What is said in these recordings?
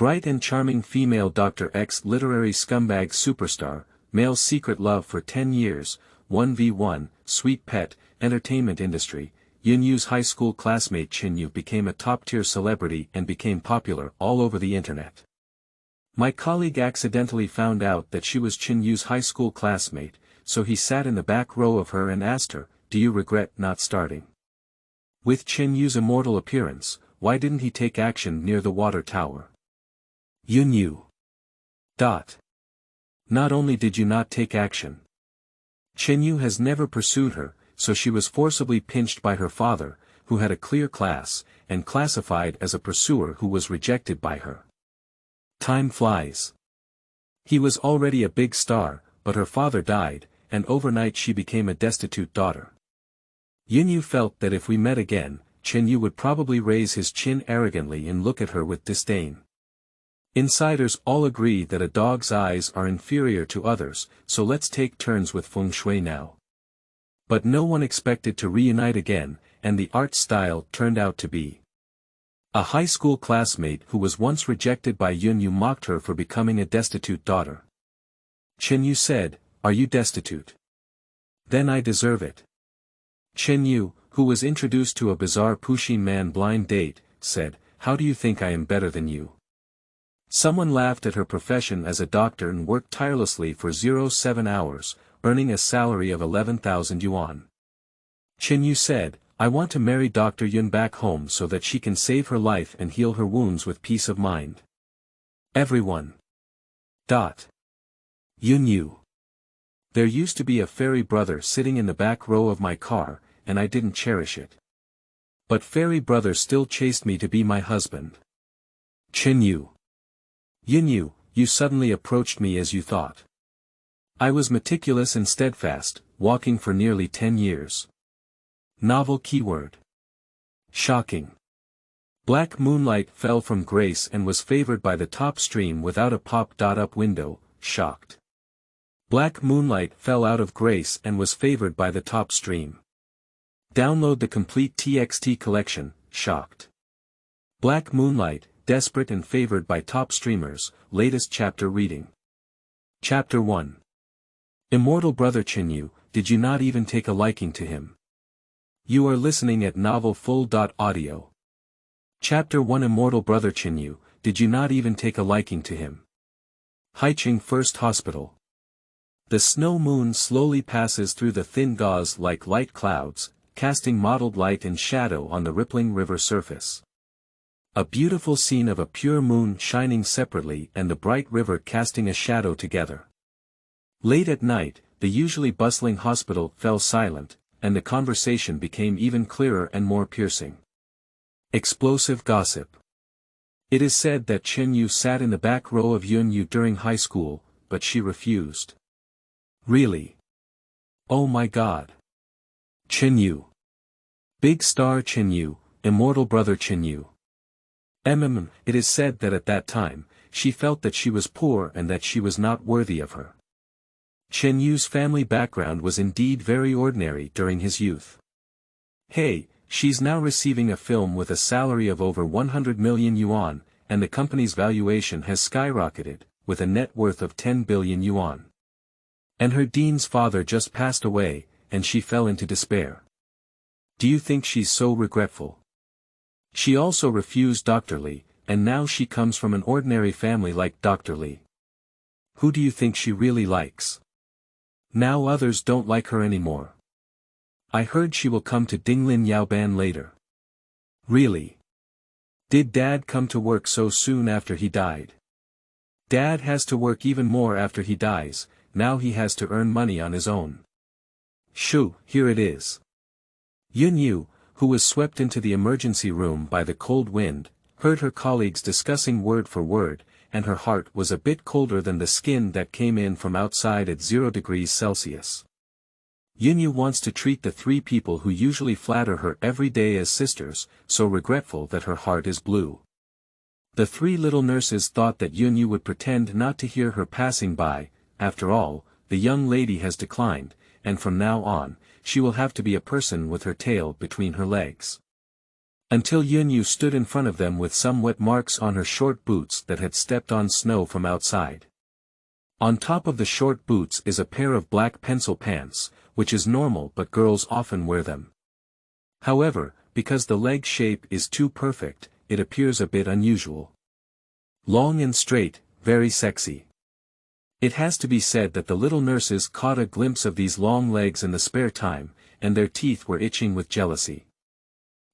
Bright and charming female Dr. X literary scumbag superstar, male secret love for 10 years, 1v1, sweet pet, entertainment industry. Chen Yu's high school classmate Chen Yu became a top-tier celebrity and became popular all over the internet. My colleague accidentally found out that she was Chen Yu's high school classmate, so he sat in the back row of her and asked her, "Do you regret not starting?" With Chen Yu's immortal appearance, why didn't he take action near the water tower? Chen Yu. Not only did you not take action, Chen Yu has never pursued her, so she was forcibly pinched by her father, who had a clear class, and classified as a pursuer who was rejected by her. Time flies. He was already a big star, but her father died, and overnight she became a destitute daughter. Chen Yu felt that if we met again, Chen Yu would probably raise his chin arrogantly and look at her with disdain. Insiders all agree that a dog's eyes are inferior to others, so let's take turns with feng shui now. But no one expected to reunite again, and the art style turned out to be a high school classmate who was once rejected by Chen Yu mocked her for becoming a destitute daughter. Chen Yu said, "Are you destitute? Then I deserve it." Chen Yu, who was introduced to a bizarre Pusheen man blind date, said, "How do you think I am better than you?" Someone laughed at her profession as a doctor and worked tirelessly for 07 hours, earning a salary of 11,000 yuan. Chen Yu said, "I want to marry Dr. Yun back home so that she can save her life and heal her wounds with peace of mind." Everyone. Chen Yu. There used to be a fairy brother sitting in the back row of my car, and I didn't cherish it. But fairy brother still chased me to be my husband. Chen Yu. Chen Yu, you suddenly approached me as you thought. I was meticulous and steadfast, walking for nearly 10 years. Novel keyword. Shocking. Black moonlight fell from grace and was favored by the top stream without a pop-up window, shocked. Black moonlight fell out of grace and was favored by the top stream. Download the complete TXT collection, shocked. Black moonlight, desperate and favored by top streamers, latest chapter reading. Chapter 1. Immortal Brother Chen Yu, did you not even take a liking to him? You are listening at Novel Full.audio. Chapter 1. Immortal Brother Chen Yu, did you not even take a liking to him? Haicheng First Hospital. The snow moon slowly passes through the thin gauze like light clouds, casting mottled light and shadow on the rippling river surface. A beautiful scene of a pure moon shining separately and the bright river casting a shadow together. Late at night, the usually bustling hospital fell silent, and the conversation became even clearer and more piercing. Explosive gossip. It is said that Chen Yu sat in the back row of Chen Yu during high school, but she refused. Really? Oh my God. Chen Yu. Big star Chen Yu, immortal brother Chen Yu. It is said that at that time, she felt that she was poor and that she was not worthy of her. Chen Yu's family background was indeed very ordinary during his youth. Hey, she's now receiving a film with a salary of over 100 million yuan, and the company's valuation has skyrocketed, with a net worth of 10 billion yuan. And her dean's father just passed away, and she fell into despair. Do you think she's so regretful? She also refused Dr. Li, and now she comes from an ordinary family like Dr. Li. Who do you think she really likes? Now others don't like her anymore. I heard she will come to Dinglin Yaoban later. Really? Did Dad come to work so soon after he died? Dad has to work even more after he dies, now he has to earn money on his own. Shoo, here it is. Chen Yu, who was swept into the emergency room by the cold wind, heard her colleagues discussing word for word, and her heart was a bit colder than the skin that came in from outside at 0 degrees Celsius. Chen Yu wants to treat the 3 people who usually flatter her every day as sisters, so regretful that her heart is blue. The 3 little nurses thought that Chen Yu would pretend not to hear her passing by. After all, the young lady has declined, and from now on, she will have to be a person with her tail between her legs. Until Yun Yu stood in front of them with some wet marks on her short boots that had stepped on snow from outside. On top of the short boots is a pair of black pencil pants, which is normal but girls often wear them. However, because the leg shape is too perfect, it appears a bit unusual. Long and straight, very sexy. It has to be said that the little nurses caught a glimpse of these long legs in the spare time, and their teeth were itching with jealousy.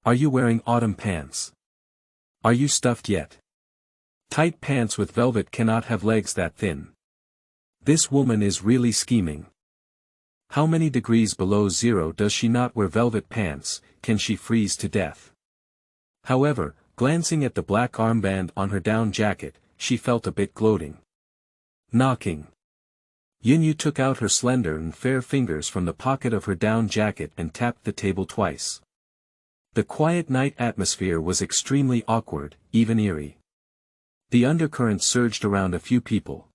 Are you wearing autumn pants? Are you stuffed yet? Tight pants with velvet cannot have legs that thin. This woman is really scheming. How many degrees below zero does she not wear velvet pants? Can she freeze to death? However, glancing at the black armband on her down jacket, she felt a bit gloating. Knocking. Yun Yu took out her slender and fair fingers from the pocket of her down jacket and tapped the table twice. The quiet night atmosphere was extremely awkward, even eerie. The undercurrent surged around a few people.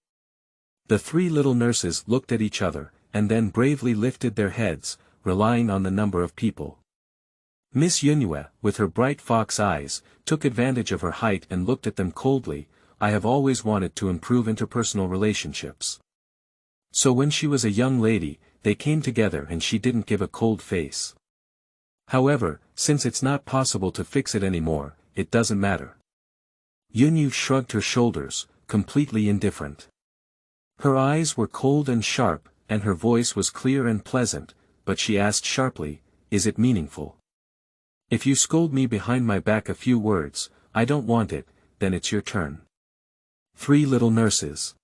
The three little nurses looked at each other, and then bravely lifted their heads, relying on the number of people. Miss Yunyue, with her bright fox eyes, took advantage of her height and looked at them coldly. I have always wanted to improve interpersonal relationships. So when she was a young lady, they came together and she didn't give a cold face. However, since it's not possible to fix it anymore, it doesn't matter. Yun Yu shrugged her shoulders, completely indifferent. Her eyes were cold and sharp, and her voice was clear and pleasant, but she asked sharply, is it meaningful? If you scold me behind my back a few words, I don't want it, then it's your turn. Three little nurses.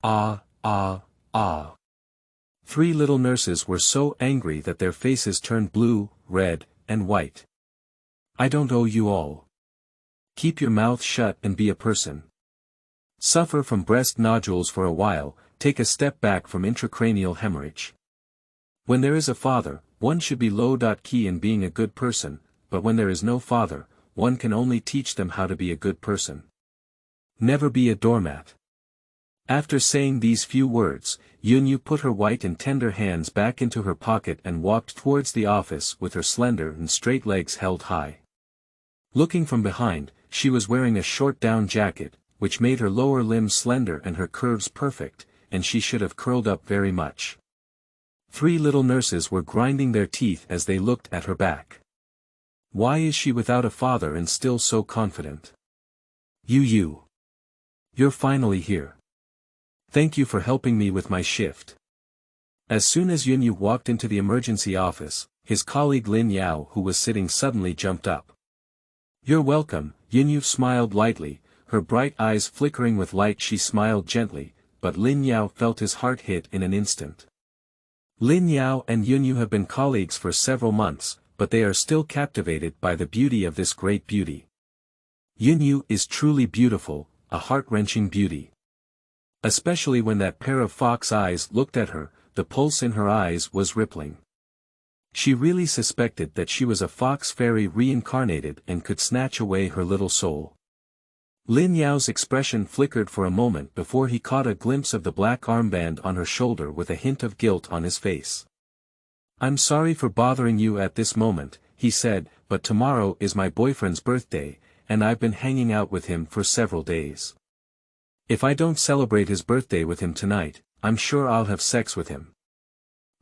Ah. Three little nurses were so angry that their faces turned blue, red, and white. I don't owe you all. Keep your mouth shut and be a person. Suffer from breast nodules for a while, take a step back from intracranial hemorrhage. When there is a father, one should be low-key in being a good person, but when there is no father, one can only teach them how to be a good person. Never be a doormat. After saying these few words, Yun Yu put her white and tender hands back into her pocket and walked towards the office with her slender and straight legs held high. Looking from behind, she was wearing a short down jacket, which made her lower limbs slender and her curves perfect, and she should have curled up very much. Three little nurses were grinding their teeth as they looked at her back. Why is she without a father and still so confident? Yu. You're finally here. Thank you for helping me with my shift. As soon as Yun Yu walked into the emergency office, his colleague Lin Yao who was sitting suddenly jumped up. You're welcome, Yun Yu smiled lightly, her bright eyes flickering with light. She smiled gently, but Lin Yao felt his heart hit in an instant. Lin Yao and Yun Yu have been colleagues for several months, but they are still captivated by the beauty of this great beauty. Yun Yu is truly beautiful, a heart-wrenching beauty. Especially when that pair of fox eyes looked at her, the pulse in her eyes was rippling. She really suspected that she was a fox fairy reincarnated and could snatch away her little soul. Lin Yao's expression flickered for a moment before he caught a glimpse of the black armband on her shoulder with a hint of guilt on his face. I'm sorry for bothering you at this moment, he said, but tomorrow is my boyfriend's birthday, and I've been hanging out with him for several days. If I don't celebrate his birthday with him tonight, I'm sure I'll have sex with him.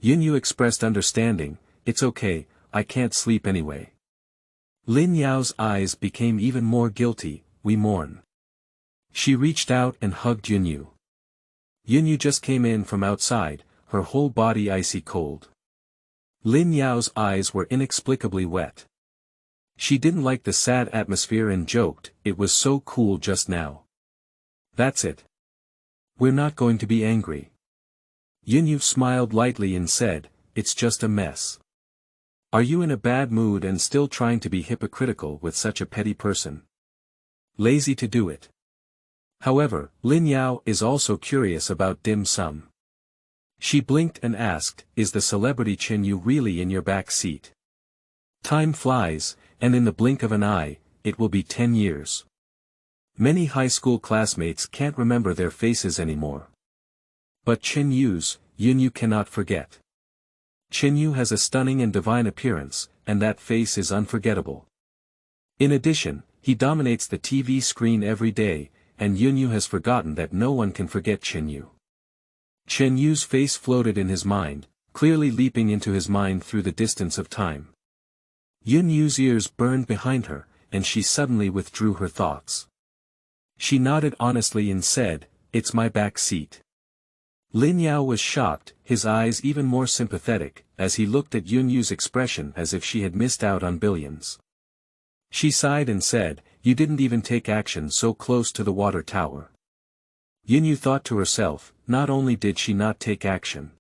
Yun Yu expressed understanding. It's okay, I can't sleep anyway. Lin Yao's eyes became even more guilty. We mourn. She reached out and hugged Yun Yu. Yun Yu just came in from outside, her whole body icy cold. Lin Yao's eyes were inexplicably wet. She didn't like the sad atmosphere and joked, it was so cool just now. That's it. We're not going to be angry. Yun Yu smiled lightly and said, it's just a mess. Are you in a bad mood and still trying to be hypocritical with such a petty person? Lazy to do it. However, Lin Yao is also curious about dim sum. She blinked and asked, is the celebrity Chen Yu really in your back seat? Time flies, and in the blink of an eye, it will be 10 years. Many high school classmates can't remember their faces anymore. But Chen Yu's, Yun Yu cannot forget. Chen Yu has a stunning and divine appearance, and that face is unforgettable. In addition, he dominates the TV screen every day, and Chen Yu has forgotten that no one can forget Chen Yu. Chen Yu's face floated in his mind, clearly leaping into his mind through the distance of time. Chen Yu's ears burned behind her, and she suddenly withdrew her thoughts. She nodded honestly and said, "It's my back seat." Lin Yao was shocked, his eyes even more sympathetic, as he looked at Chen Yu's expression as if she had missed out on billions. She sighed and said, "You didn't even take action so close to the water tower." Chen Yu thought to herself, not only did she not take action.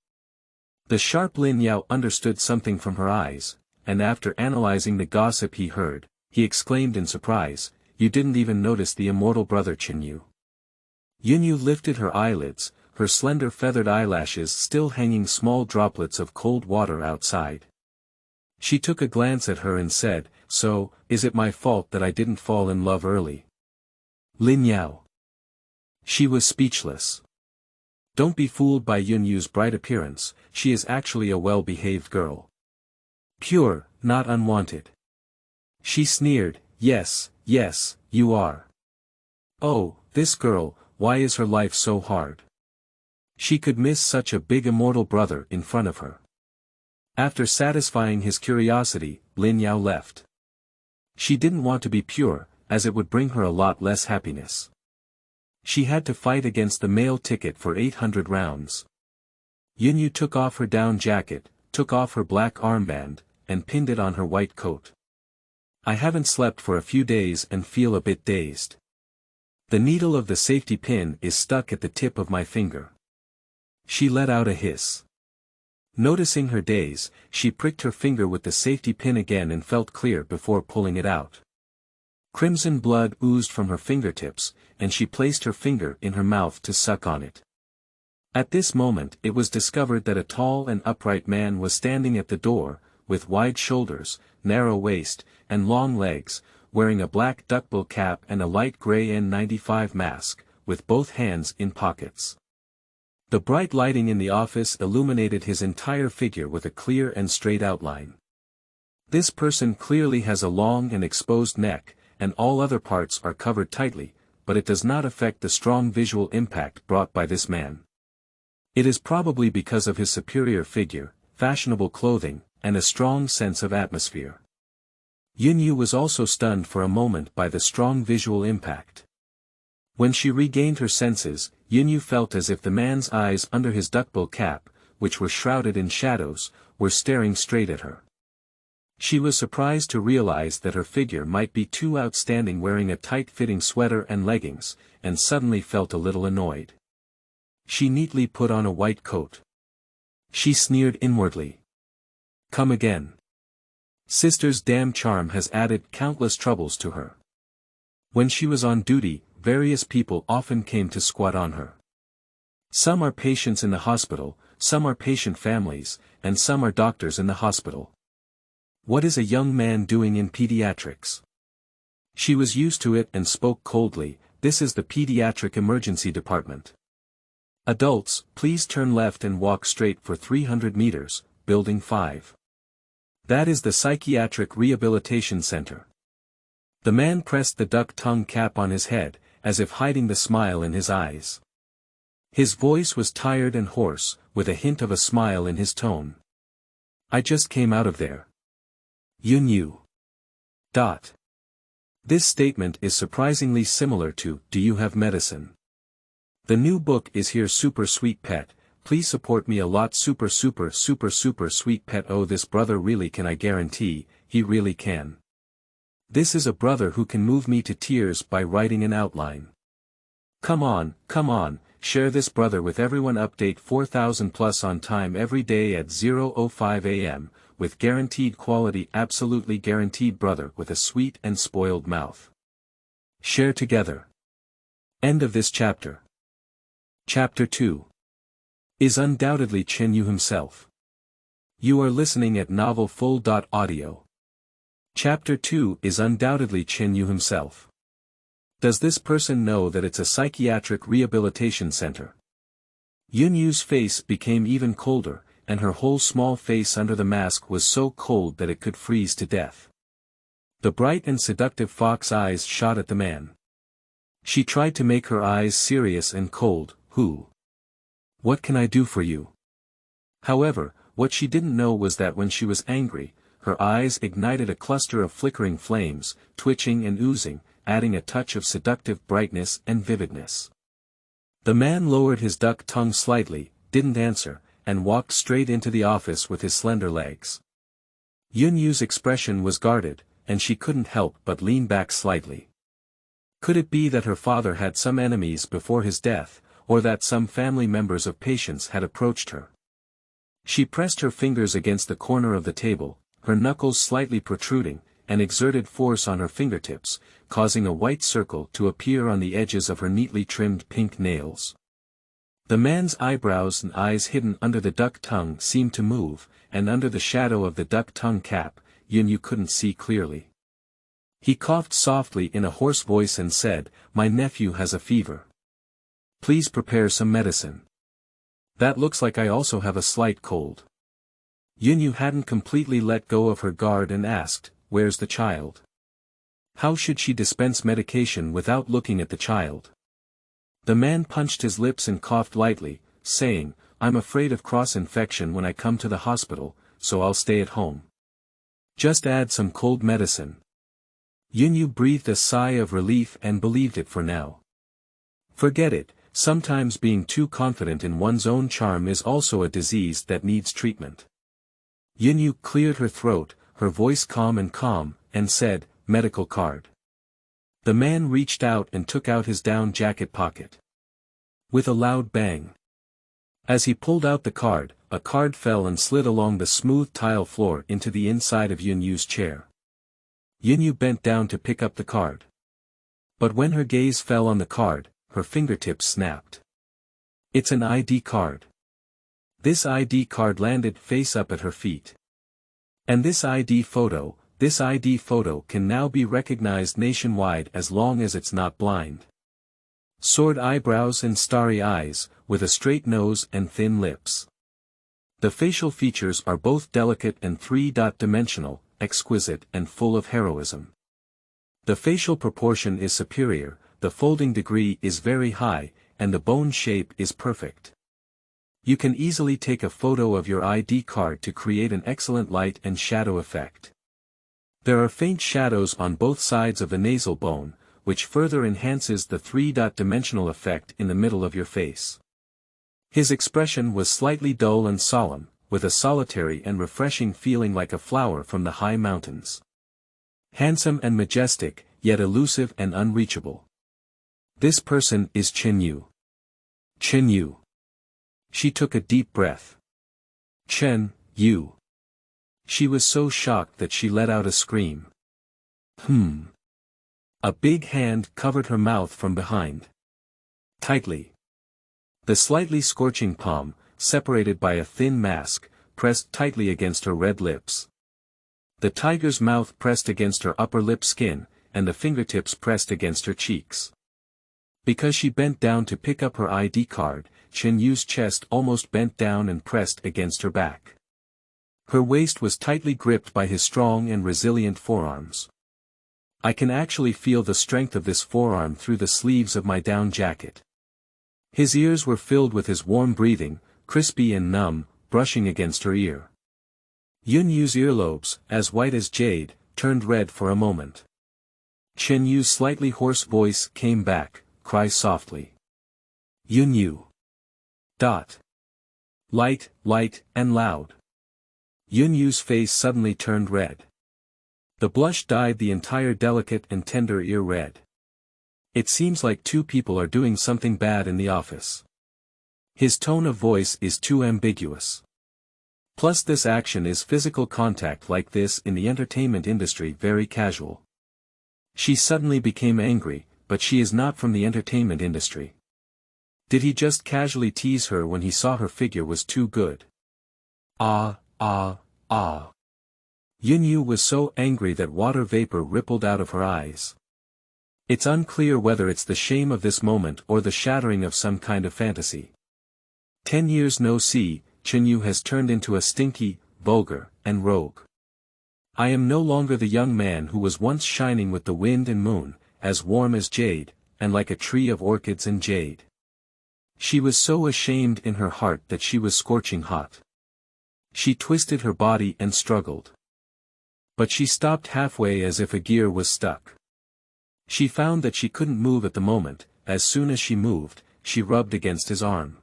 The sharp Lin Yao understood something from her eyes, and after analyzing the gossip he heard, he exclaimed in surprise, "You didn't even notice the immortal brother Chen Yu." Chen Yu lifted her eyelids, her slender feathered eyelashes still hanging small droplets of cold water outside. She took a glance at her and said, "So, is it my fault that I didn't fall in love early?" Lin Yao. She was speechless. Don't be fooled by Chen Yu's bright appearance, she is actually a well-behaved girl. Pure, not unwanted. She sneered, yes, you are. Oh, this girl, why is her life so hard? She could miss such a big immortal brother in front of her. After satisfying his curiosity, Lin Yao left. She didn't want to be pure, as it would bring her a lot less happiness. She had to fight against the male ticket for 800 rounds. Chen Yu took off her down jacket, took off her black armband, and pinned it on her white coat. "I haven't slept for a few days and feel a bit dazed. The needle of the safety pin is stuck at the tip of my finger." She let out a hiss. Noticing her daze, she pricked her finger with the safety pin again and felt clear before pulling it out. Crimson blood oozed from her fingertips, and she placed her finger in her mouth to suck on it. At this moment it was discovered that a tall and upright man was standing at the door, with wide shoulders, narrow waist, and long legs, wearing a black duckbill cap and a light gray N95 mask, with both hands in pockets. The bright lighting in the office illuminated his entire figure with a clear and straight outline. This person clearly has a long and exposed neck, and all other parts are covered tightly, but it does not affect the strong visual impact brought by this man. It is probably because of his superior figure, fashionable clothing, and a strong sense of atmosphere. Chen Yu was also stunned for a moment by the strong visual impact. When she regained her senses, Chen Yu felt as if the man's eyes under his duckbill cap, which were shrouded in shadows, were staring straight at her. She was surprised to realize that her figure might be too outstanding wearing a tight-fitting sweater and leggings, and suddenly felt a little annoyed. She neatly put on a white coat. She sneered inwardly. Come again. Sister's damn charm has added countless troubles to her. When she was on duty, various people often came to squat on her. Some are patients in the hospital, some are patient families, and some are doctors in the hospital. What is a young man doing in pediatrics? She was used to it and spoke coldly, "This is the pediatric emergency department. Adults, please turn left and walk straight for 300 meters, building 5. That is the psychiatric rehabilitation center." The man pressed the duck-tongue cap on his head, as if hiding the smile in his eyes. His voice was tired and hoarse, with a hint of a smile in his tone. "I just came out of there. Chen Yu. This statement is surprisingly similar to, "Do you have medicine?" The new book is here super sweet pet, please support me a lot super sweet pet. Oh, this brother really can, I guarantee, he really can. This is a brother who can move me to tears by writing an outline. Come on, share this brother with everyone. Update 4000 plus on time every day at 0:05 a.m., with guaranteed quality, absolutely guaranteed brother with a sweet and spoiled mouth. Share together. End of this chapter. Chapter 2. Is undoubtedly Chen Yu himself. You are listening at novelfull.audio. Chapter 2 is undoubtedly Chen Yu himself. Does this person know that it's a psychiatric rehabilitation center? Chen Yu's face became even colder, and her whole small face under the mask was so cold that it could freeze to death. The bright and seductive fox eyes shot at the man. She tried to make her eyes serious and cold. "Who? What can I do for you?" However, what she didn't know was that when she was angry, her eyes ignited a cluster of flickering flames, twitching and oozing, adding a touch of seductive brightness and vividness. The man lowered his duck tongue slightly, didn't answer, and walked straight into the office with his slender legs. Yun Yu's expression was guarded, and she couldn't help but lean back slightly. Could it be that her father had some enemies before his death, or that some family members of patients had approached her? She pressed her fingers against the corner of the table, her knuckles slightly protruding, and exerted force on her fingertips, causing a white circle to appear on the edges of her neatly trimmed pink nails. The man's eyebrows and eyes hidden under the duck tongue seemed to move, and under the shadow of the duck tongue cap, Yun Yu couldn't see clearly. He coughed softly in a hoarse voice and said, "My nephew has a fever. Please prepare some medicine. That looks like I also have a slight cold." Yun Yu hadn't completely let go of her guard and asked, "Where's the child?" How should she dispense medication without looking at the child? The man punched his lips and coughed lightly, saying, "I'm afraid of cross-infection when I come to the hospital, so I'll stay at home. Just add some cold medicine." Yun Yu breathed a sigh of relief and believed it for now. Forget it, sometimes being too confident in one's own charm is also a disease that needs treatment. Yun Yu cleared her throat, her voice calm, and said, "Medical card." The man reached out and took out his down jacket pocket. With a loud bang. As he pulled out the card, a card fell and slid along the smooth tile floor into the inside of Yun Yu's chair. Yun Yu bent down to pick up the card. But when her gaze fell on the card, her fingertips snapped. It's an ID card. This ID card landed face up at her feet. And this ID photo can now be recognized nationwide as long as it's not blind. Sword eyebrows and starry eyes, with a straight nose and thin lips. The facial features are both delicate and three-dimensional, exquisite and full of heroism. The facial proportion is superior, the folding degree is very high, and the bone shape is perfect. You can easily take a photo of your ID card to create an excellent light and shadow effect. There are faint shadows on both sides of the nasal bone, which further enhances the three-dimensional effect in the middle of your face. His expression was slightly dull and solemn, with a solitary and refreshing feeling like a flower from the high mountains. Handsome and majestic, yet elusive and unreachable. This person is Chen Yu. Chen Yu. She took a deep breath. Chen Yu. She was so shocked that she let out a scream. A big hand covered her mouth from behind. Tightly. The slightly scorching palm, separated by a thin mask, pressed tightly against her red lips. The tiger's mouth pressed against her upper lip skin, and the fingertips pressed against her cheeks. Because she bent down to pick up her ID card, Chen Yu's chest almost bent down and pressed against her back. Her waist was tightly gripped by his strong and resilient forearms. I can actually feel the strength of this forearm through the sleeves of my down jacket. His ears were filled with his warm breathing, crispy and numb, brushing against her ear. Yun Yu's earlobes, as white as jade, turned red for a moment. Chen Yu's slightly hoarse voice came back, "Cry softly. Yun Yu. Light, and loud." Yun Yu's face suddenly turned red. The blush dyed the entire delicate and tender ear red. It seems like two people are doing something bad in the office. His tone of voice is too ambiguous. Plus this action is physical contact like this in the entertainment industry very casual. She suddenly became angry, but she is not from the entertainment industry. Did he just casually tease her when he saw her figure was too good? Yun Yu was so angry that water vapor rippled out of her eyes. It's unclear whether it's the shame of this moment or the shattering of some kind of fantasy. 10 years no see, Chen Yu has turned into a stinky, vulgar, and rogue. I am no longer the young man who was once shining with the wind and moon, as warm as jade, and like a tree of orchids and jade. She was so ashamed in her heart that she was scorching hot. She twisted her body and struggled. But she stopped halfway as if a gear was stuck. She found that she couldn't move at the moment. As soon as she moved, she rubbed against his arm.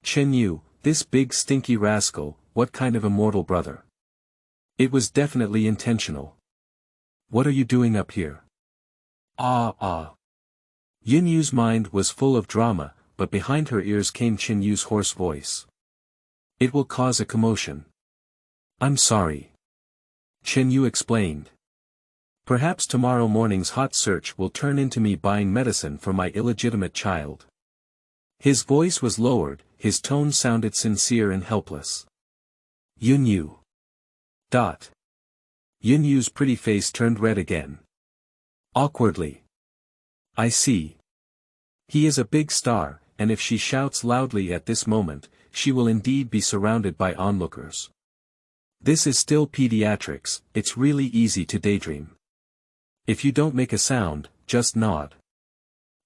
Chen Yu, this big stinky rascal, what kind of immortal brother? It was definitely intentional. What are you doing up here? Yin Yu's mind was full of drama, but behind her ears came Chen Yu's hoarse voice. It will cause a commotion. I'm sorry. Chen Yu explained. Perhaps tomorrow morning's hot search will turn into me buying medicine for my illegitimate child. His voice was lowered, his tone sounded sincere and helpless. Yin Yu. Yin Yu's pretty face turned red again. Awkwardly. I see. He is a big star, and if she shouts loudly at this moment, she will indeed be surrounded by onlookers. This is still pediatrics, it's really easy to daydream. If you don't make a sound, just nod.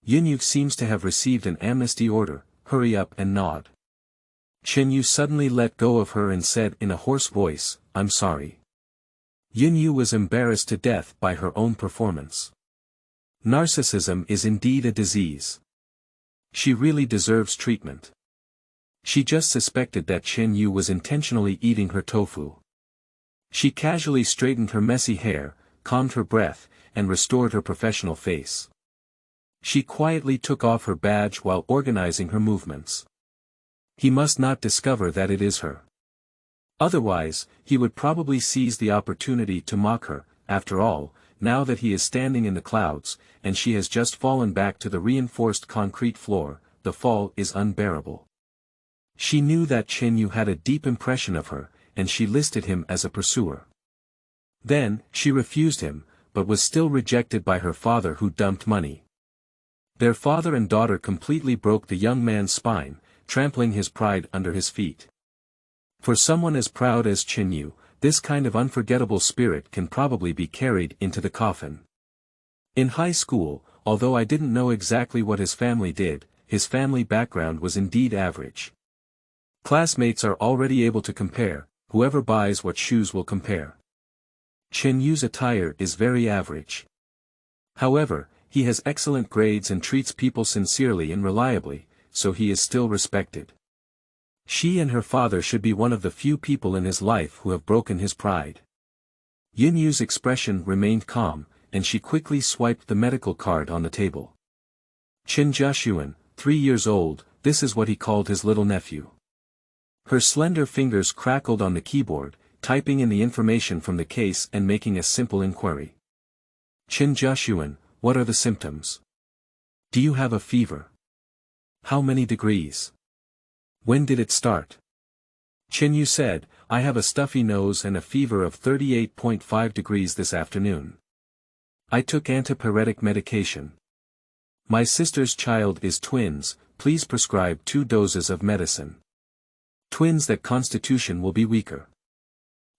Yin Yu seems to have received an amnesty order, hurry up and nod. Chen Yu suddenly let go of her and said in a hoarse voice, I'm sorry. Yin Yu was embarrassed to death by her own performance. Narcissism is indeed a disease. She really deserves treatment. She just suspected that Chen Yu was intentionally eating her tofu. She casually straightened her messy hair, calmed her breath, and restored her professional face. She quietly took off her badge while organizing her movements. He must not discover that it is her. Otherwise, he would probably seize the opportunity to mock her. After all, now that he is standing in the clouds, and she has just fallen back to the reinforced concrete floor, the fall is unbearable. She knew that Chen Yu had a deep impression of her, and she listed him as a pursuer. Then, she refused him, but was still rejected by her father who dumped money. Their father and daughter completely broke the young man's spine, trampling his pride under his feet. For someone as proud as Chen Yu, this kind of unforgettable spirit can probably be carried into the coffin. In high school, although I didn't know exactly what his family did, his family background was indeed average. Classmates are already able to compare, whoever buys what shoes will compare. Chen Yu's attire is very average. However, he has excellent grades and treats people sincerely and reliably, so he is still respected. She and her father should be one of the few people in his life who have broken his pride. Yin Yu's expression remained calm, and she quickly swiped the medical card on the table. Qin Jiaxuan, 3 years old, this is what he called his little nephew. Her slender fingers crackled on the keyboard, typing in the information from the case and making a simple inquiry. Qin Jiaxuan, what are the symptoms? Do you have a fever? How many degrees? When did it start? Chen Yu said, I have a stuffy nose and a fever of 38.5 degrees this afternoon. I took antipyretic medication. My sister's child is twins, please prescribe 2 doses of medicine. Twins that constitution will be weaker.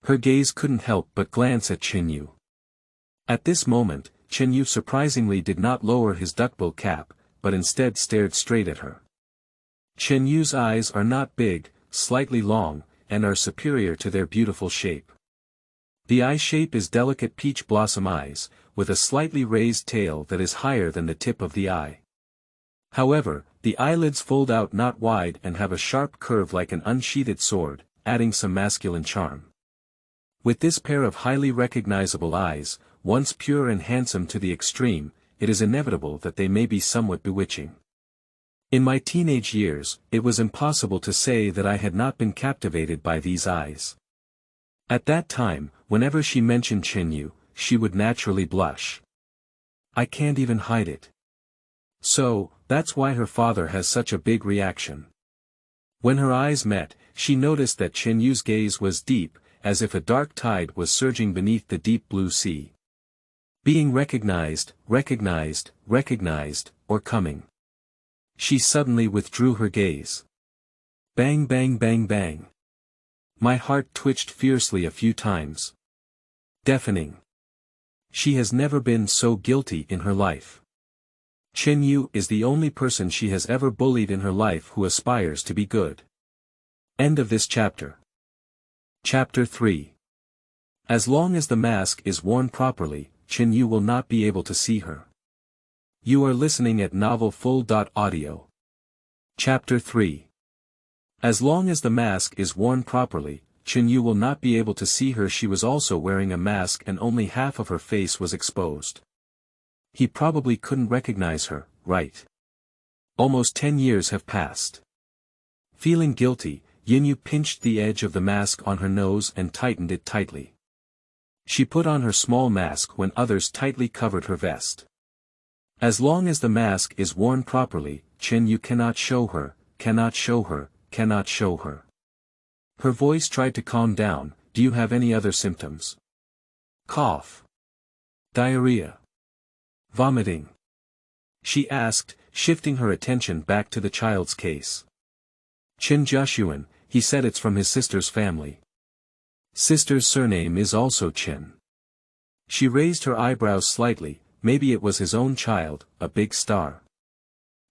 Her gaze couldn't help but glance at Chen Yu. At this moment, Chen Yu surprisingly did not lower his duckbill cap, but instead stared straight at her. Chen Yu's eyes are not big, slightly long, and are superior to their beautiful shape. The eye shape is delicate peach blossom eyes, with a slightly raised tail that is higher than the tip of the eye. However, the eyelids fold out not wide and have a sharp curve like an unsheathed sword, adding some masculine charm. With this pair of highly recognizable eyes, once pure and handsome to the extreme, it is inevitable that they may be somewhat bewitching. In my teenage years, it was impossible to say that I had not been captivated by these eyes. At that time, whenever she mentioned Chen Yu, she would naturally blush. I can't even hide it. So, that's why her father has such a big reaction. When her eyes met, she noticed that Chen Yu's gaze was deep, as if a dark tide was surging beneath the deep blue sea. Being recognized, or coming. She suddenly withdrew her gaze. Bang bang bang bang. My heart twitched fiercely a few times. Deafening. She has never been so guilty in her life. Chen Yu is the only person she has ever bullied in her life who aspires to be good. End of this chapter. Chapter 3. As long as the mask is worn properly, Chen Yu will not be able to see her. You are listening at novelfull.audio. Chapter 3. As long as the mask is worn properly, Chen Yu will not be able to see her. She was also wearing a mask and only half of her face was exposed. He probably couldn't recognize her, right? Almost 10 years have passed. Feeling guilty, Yin pinched the edge of the mask on her nose and tightened it tightly. She put on her small mask when others tightly covered her vest. As long as the mask is worn properly, Chen Yu cannot show her, cannot show her, cannot show her. Her voice tried to calm down. Do you have any other symptoms? Cough. Diarrhea. Vomiting. She asked, shifting her attention back to the child's case. Chen Jushuan, he said it's from his sister's family. Sister's surname is also Chen. She raised her eyebrows slightly. Maybe it was his own child, a big star.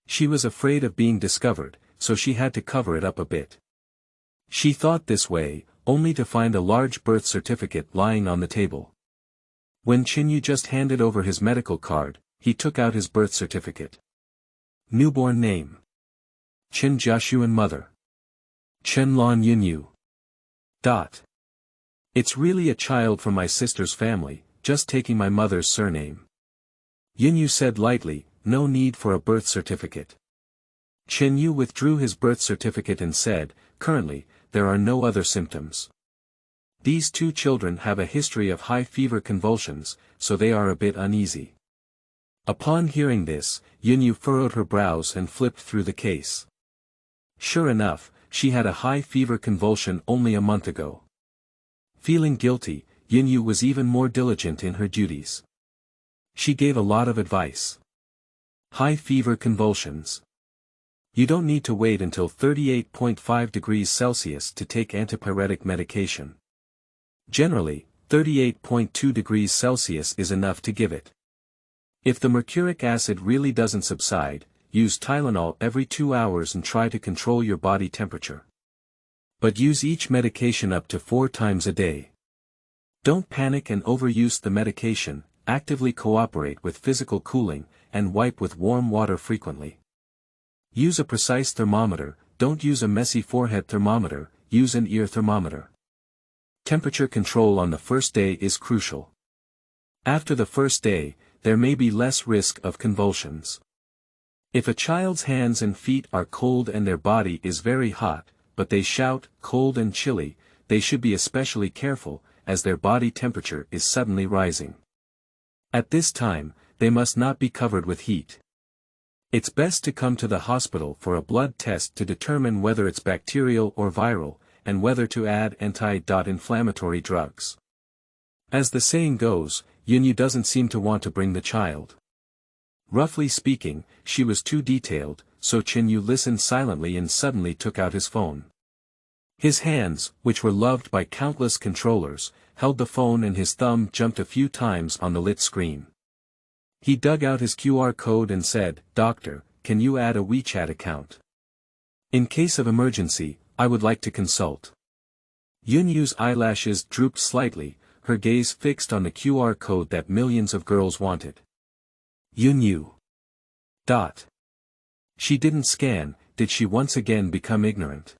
She was afraid of being discovered, so she had to cover it up a bit. She thought this way, only to find a large birth certificate lying on the table. When Chen Yu just handed over his medical card, he took out his birth certificate. Newborn name. Chen Jushuan mother. Chen Lan Yunyu. It's really a child from my sister's family, just taking my mother's surname. Yunyu said lightly, no need for a birth certificate. Chen Yu withdrew his birth certificate and said, currently, there are no other symptoms. These two children have a history of high fever convulsions, so they are a bit uneasy. Upon hearing this, Yunyu furrowed her brows and flipped through the case. Sure enough, she had a high fever convulsion only a month ago. Feeling guilty, Yunyu was even more diligent in her duties. She gave a lot of advice. High fever convulsions. You don't need to wait until 38.5 degrees Celsius to take antipyretic medication. Generally, 38.2 degrees Celsius is enough to give it. If the mercuric acid really doesn't subside, use Tylenol every 2 hours and try to control your body temperature. But use each medication up to 4 times a day. Don't panic and overuse the medication, actively cooperate with physical cooling, and wipe with warm water frequently. Use a precise thermometer, don't use a messy forehead thermometer, use an ear thermometer. Temperature control on the first day is crucial. After the first day, there may be less risk of convulsions. If a child's hands and feet are cold and their body is very hot, but they shout, cold and chilly, they should be especially careful, as their body temperature is suddenly rising. At this time, they must not be covered with heat. It's best to come to the hospital for a blood test to determine whether it's bacterial or viral, and whether to add anti-inflammatory drugs. As the saying goes, Yunyu doesn't seem to want to bring the child. Roughly speaking, she was too detailed, so Chen Yu listened silently and suddenly took out his phone. His hands, which were loved by countless controllers, held the phone and his thumb jumped a few times on the lit screen. He dug out his QR code and said, Doctor, can you add a WeChat account? In case of emergency, I would like to consult. Yunyu's eyelashes drooped slightly, her gaze fixed on the QR code that millions of girls wanted. Yunyu. She didn't scan. Did she once again become ignorant?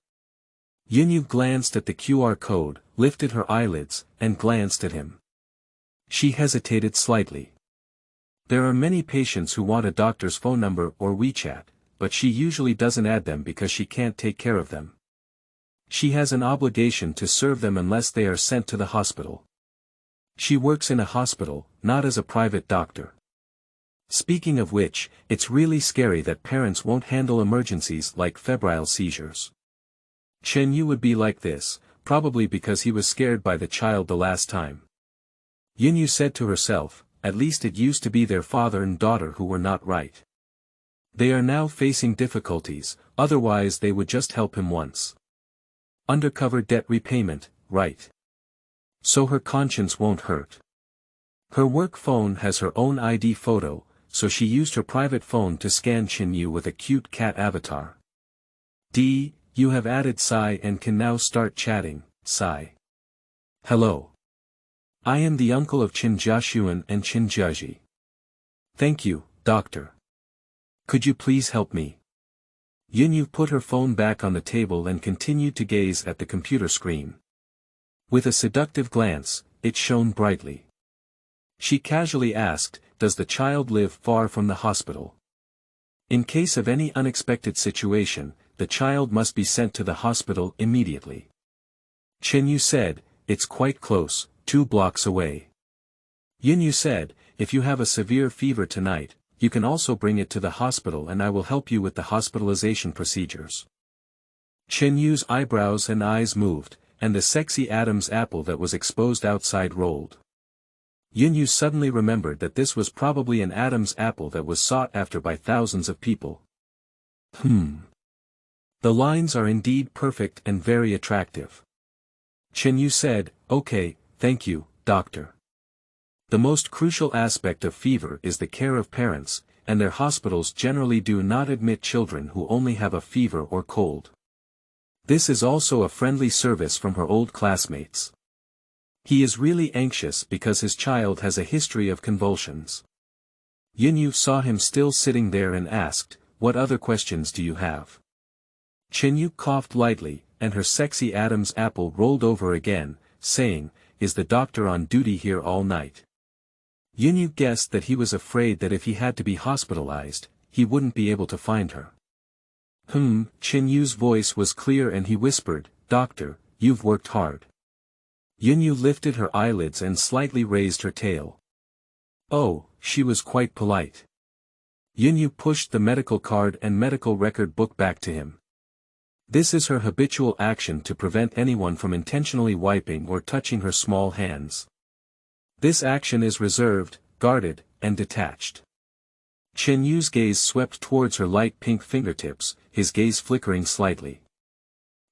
Yunyu glanced at the QR code, lifted her eyelids, and glanced at him. She hesitated slightly. There are many patients who want a doctor's phone number or WeChat, but she usually doesn't add them because she can't take care of them. She has an obligation to serve them unless they are sent to the hospital. She works in a hospital, not as a private doctor. Speaking of which, it's really scary that parents won't handle emergencies like febrile seizures. Chen Yu would be like this, probably because he was scared by the child the last time. Yunyu said to herself, at least it used to be their father and daughter who were not right. They are now facing difficulties, otherwise they would just help him once. Undercover debt repayment, right? So her conscience won't hurt. Her work phone has her own ID photo, so she used her private phone to scan Chen Yu with a cute cat avatar. You have added Sai and can now start chatting, Sai. Hello. I am the uncle of Qin Jiaxuan and Qin Jiaji. Thank you, doctor. Could you please help me? Yu put her phone back on the table and continued to gaze at the computer screen. With a seductive glance, it shone brightly. She casually asked, does the child live far from the hospital? In case of any unexpected situation, the child must be sent to the hospital immediately. Chen Yu said, it's quite close, 2 blocks away. Yu said, if you have a severe fever tonight, you can also bring it to the hospital and I will help you with the hospitalization procedures. Chen Yu's eyebrows and eyes moved, and the sexy Adam's apple that was exposed outside rolled. Yu suddenly remembered that this was probably an Adam's apple that was sought after by thousands of people. The lines are indeed perfect and very attractive. Chen Yu said, okay, thank you, doctor. The most crucial aspect of fever is the care of parents, and their hospitals generally do not admit children who only have a fever or cold. This is also a friendly service from her old classmates. He is really anxious because his child has a history of convulsions. Yu saw him still sitting there and asked, what other questions do you have? Chen Yu coughed lightly, and her sexy Adam's apple rolled over again, saying, is the doctor on duty here all night? Yu guessed that he was afraid that if he had to be hospitalized, he wouldn't be able to find her. Chen Yu's voice was clear and he whispered, doctor, you've worked hard. Yu lifted her eyelids and slightly raised her tail. Oh, she was quite polite. Yu pushed the medical card and medical record book back to him. This is her habitual action to prevent anyone from intentionally wiping or touching her small hands. This action is reserved, guarded, and detached. Chen Yu's gaze swept towards her light pink fingertips, his gaze flickering slightly.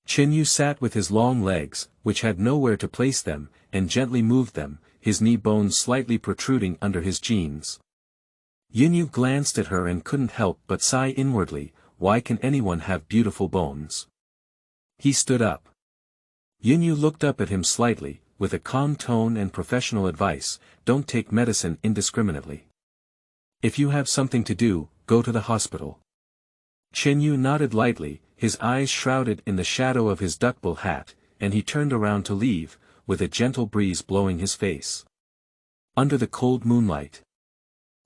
Chen Yu sat with his long legs, which had nowhere to place them, and gently moved them, his knee bones slightly protruding under his jeans. Yu glanced at her and couldn't help but sigh inwardly, why can anyone have beautiful bones? He stood up. Yu looked up at him slightly, with a calm tone and professional advice, don't take medicine indiscriminately. If you have something to do, go to the hospital. Chen Yu nodded lightly, his eyes shrouded in the shadow of his duckbill hat, and he turned around to leave, with a gentle breeze blowing his face. Under the cold moonlight,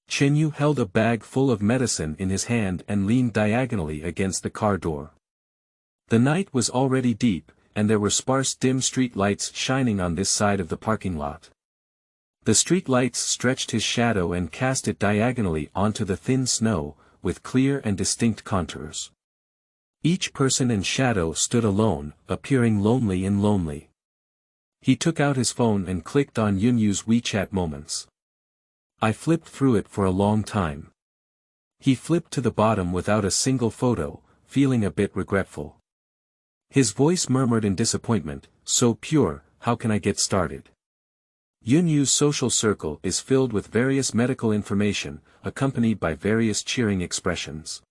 Chen Yu held a bag full of medicine in his hand and leaned diagonally against the car door. The night was already deep, and there were sparse dim street lights shining on this side of the parking lot. The street lights stretched his shadow and cast it diagonally onto the thin snow, with clear and distinct contours. Each person and shadow stood alone, appearing lonely and lonely. He took out his phone and clicked on Yu's WeChat moments. I flipped through it for a long time. He flipped to the bottom without a single photo, feeling a bit regretful. His voice murmured in disappointment, so pure, how can I get started? Yu's social circle is filled with various medical information, accompanied by various cheering expressions.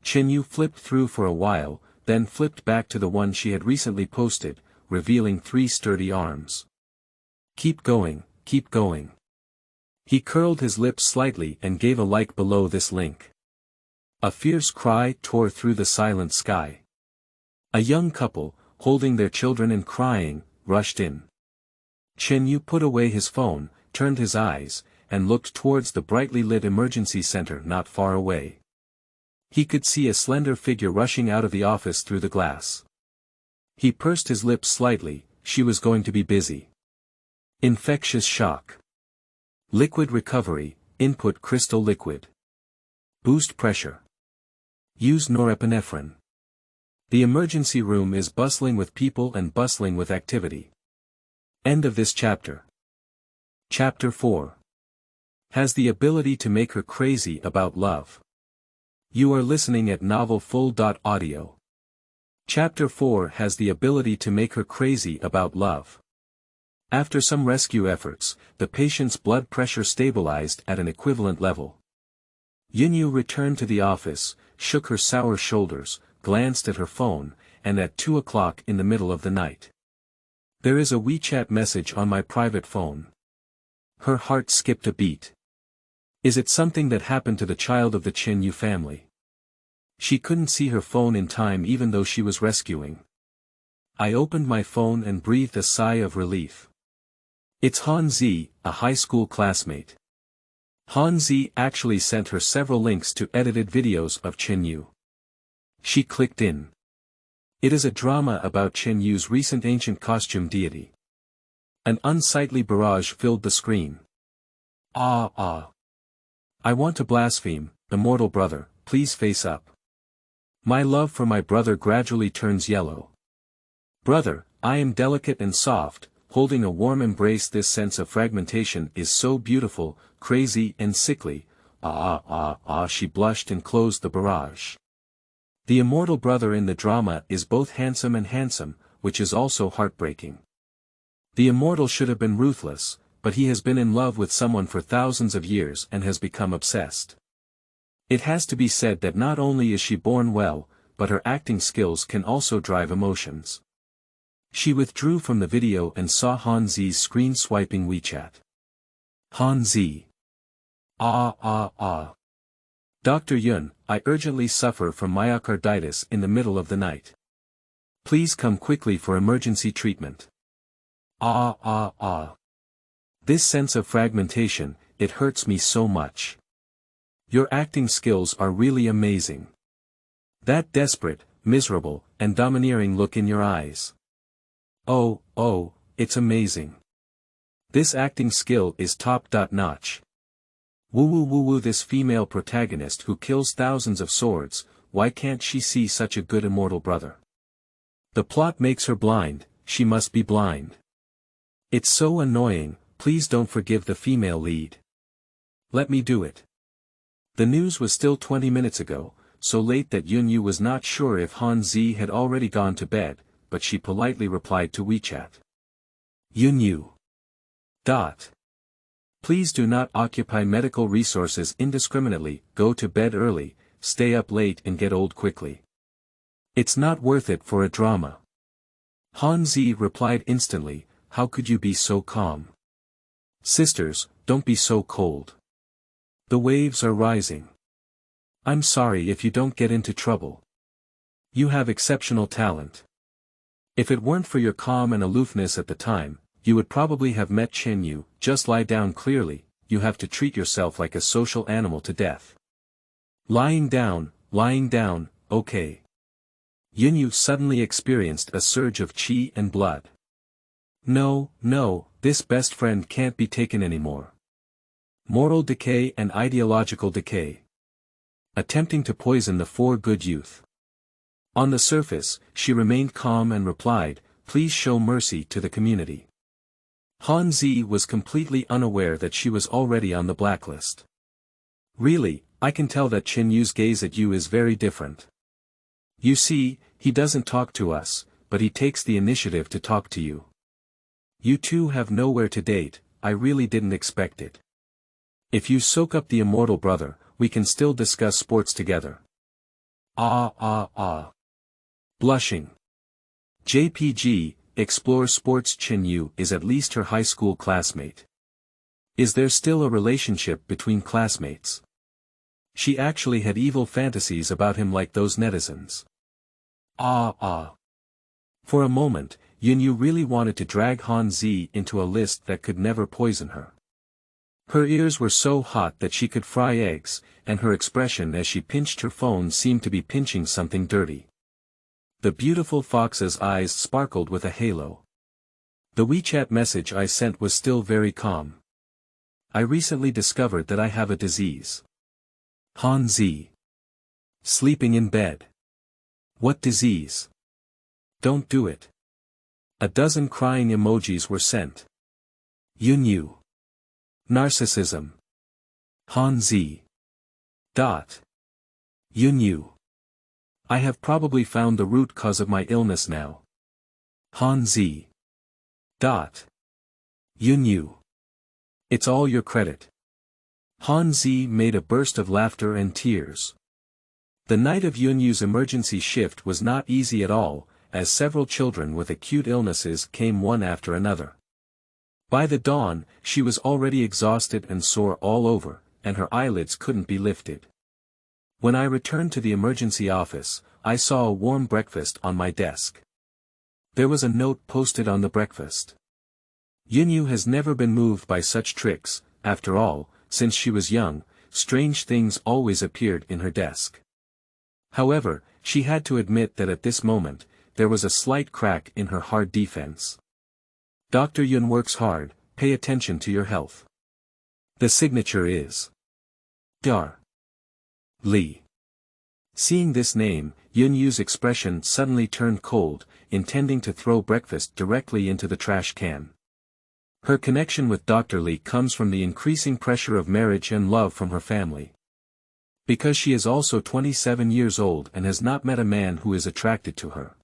Chen Yu flipped through for a while, then flipped back to the one she had recently posted, revealing 3 sturdy arms. Keep going, keep going. He curled his lips slightly and gave a like below this link. A fierce cry tore through the silent sky. A young couple, holding their children and crying, rushed in. Chen Yu put away his phone, turned his eyes, and looked towards the brightly lit emergency center not far away. He could see a slender figure rushing out of the office through the glass. He pursed his lips slightly, she was going to be busy. Infectious shock. Liquid recovery, input crystal liquid. Boost pressure. Use norepinephrine. The emergency room is bustling with people and bustling with activity. End of this chapter. Chapter 4. Has the ability to make her crazy about love. You are listening at novelfull.audio. Chapter 4 has the ability to make her crazy about love. After some rescue efforts, the patient's blood pressure stabilized at an equivalent level. Yu returned to the office, shook her sour shoulders, glanced at her phone, and at 2 o'clock in the middle of the night. There is a WeChat message on my private phone. Her heart skipped a beat. Is it something that happened to the child of the Chen Yu family? She couldn't see her phone in time even though she was rescuing. I opened my phone and breathed a sigh of relief. It's Han Zi, a high school classmate. Han Zi actually sent her several links to edited videos of Chen Yu. She clicked in. It is a drama about Chen Yu's recent ancient costume deity. An unsightly barrage filled the screen. I want to blaspheme, Immortal Brother, please face up. My love for my brother gradually turns yellow. Brother, I am delicate and soft, holding a warm embrace. This sense of fragmentation is so beautiful, crazy and sickly. She blushed and closed the barrage. The immortal brother in the drama is both handsome and handsome, which is also heartbreaking. The immortal should have been ruthless, but he has been in love with someone for thousands of years and has become obsessed. It has to be said that not only is she born well, but her acting skills can also drive emotions. She withdrew from the video and saw Han Zi's screen swiping WeChat. Han Zi. Dr. Yun, I urgently suffer from myocarditis in the middle of the night. Please come quickly for emergency treatment. This sense of fragmentation, it hurts me so much. Your acting skills are really amazing. That desperate, miserable, and domineering look in your eyes. Oh, it's amazing. This acting skill is top-notch. Woo, this female protagonist who kills thousands of swords, why can't she see such a good immortal brother? The plot makes her blind, she must be blind. It's so annoying, please don't forgive the female lead. Let me do it. The news was still 20 minutes ago, so late that Yu was not sure if Han Zi had already gone to bed, but she politely replied to WeChat. Yu. Please do not occupy medical resources indiscriminately, go to bed early, stay up late and get old quickly. It's not worth it for a drama. Han Zi replied instantly, how could you be so calm? Sisters, don't be so cold. The waves are rising. I'm sorry if you don't get into trouble. You have exceptional talent. If it weren't for your calm and aloofness at the time, you would probably have met Chen Yu. Just lie down clearly, you have to treat yourself like a social animal to death. Lying down, okay. Yu suddenly experienced a surge of qi and blood. No, this best friend can't be taken anymore. Moral decay and ideological decay. Attempting to poison the four good youth. On the surface, she remained calm and replied, please show mercy to the community. Han Zi was completely unaware that she was already on the blacklist. Really, I can tell that Chen Yu's gaze at you is very different. You see, he doesn't talk to us, but he takes the initiative to talk to you. You two have nowhere to date, I really didn't expect it. If you soak up the immortal brother, we can still discuss sports together. Blushing. JPG, explore sports. Chen Yu is at least her high school classmate. Is there still a relationship between classmates? She actually had evil fantasies about him like those netizens. For a moment, Yu really wanted to drag Han Zi into a list that could never poison her. Her ears were so hot that she could fry eggs, and her expression as she pinched her phone seemed to be pinching something dirty. The beautiful fox's eyes sparkled with a halo. The WeChat message I sent was still very calm. I recently discovered that I have a disease. Han Zi. Sleeping in bed. What disease? Don't do it. A dozen crying emojis were sent. Yu. Narcissism. Han Zi. Yu. I have probably found the root cause of my illness now. Han Zi. Yun Yu. It's all your credit. Han Zi made a burst of laughter and tears. The night of Yun Yu's emergency shift was not easy at all, as several children with acute illnesses came one after another. By the dawn, she was already exhausted and sore all over, and her eyelids couldn't be lifted. When I returned to the emergency office, I saw a warm breakfast on my desk. There was a note posted on the breakfast. Yun Yu has never been moved by such tricks. After all, since she was young, strange things always appeared in her desk. However, she had to admit that at this moment, there was a slight crack in her hard defense. Dr. Yun works hard, pay attention to your health. The signature is Dar. Li. Seeing this name, Yun Yu's expression suddenly turned cold, intending to throw breakfast directly into the trash can. Her connection with Dr. Li comes from the increasing pressure of marriage and love from her family. Because she is also 27 years old and has not met a man who is attracted to her.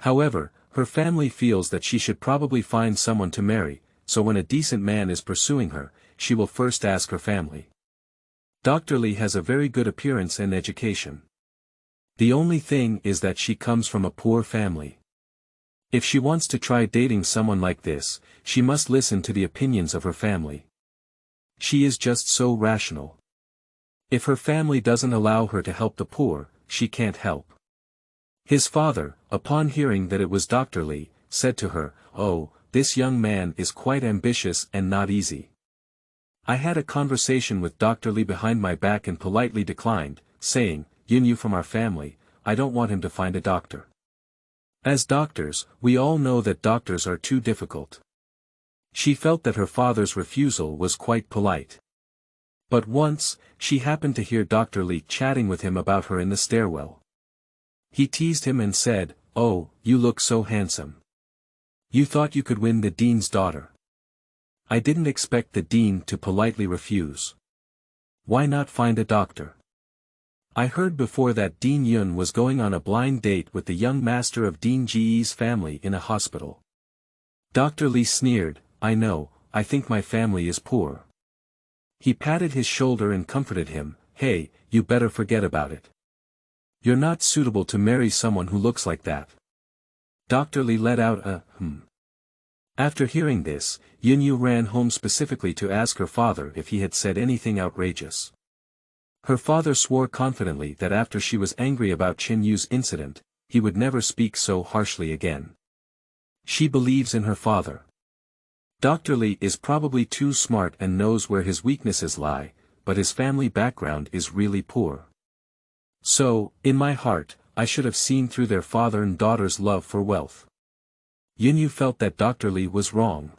However, her family feels that she should probably find someone to marry, so when a decent man is pursuing her, she will first ask her family. Dr. Li has a very good appearance and education. The only thing is that she comes from a poor family. If she wants to try dating someone like this, she must listen to the opinions of her family. She is just so rational. If her family doesn't allow her to help the poor, she can't help. His father, upon hearing that it was Dr. Li, said to her, "Oh, this young man is quite ambitious and not easy." I had a conversation with Dr. Li behind my back and politely declined, saying, "Yun Yu from our family, I don't want him to find a doctor." As doctors, we all know that doctors are too difficult. She felt that her father's refusal was quite polite. But once, she happened to hear Dr. Li chatting with him about her in the stairwell. He teased him and said, "Oh, you look so handsome. You thought you could win the dean's daughter." I didn't expect the dean to politely refuse. Why not find a doctor? I heard before that Dean Yun was going on a blind date with the young master of Dean Ji's family in a hospital. Dr. Li sneered, "I know, I think my family is poor." He patted his shoulder and comforted him, "Hey, you better forget about it. You're not suitable to marry someone who looks like that." Dr. Li let out a After hearing this, Yun Yu ran home specifically to ask her father if he had said anything outrageous. Her father swore confidently that after she was angry about Chen Yu's incident, he would never speak so harshly again. She believes in her father. Dr. Li is probably too smart and knows where his weaknesses lie, but his family background is really poor. So, in my heart, I should have seen through their father and daughter's love for wealth. Yun Yu felt that Dr. Li was wrong.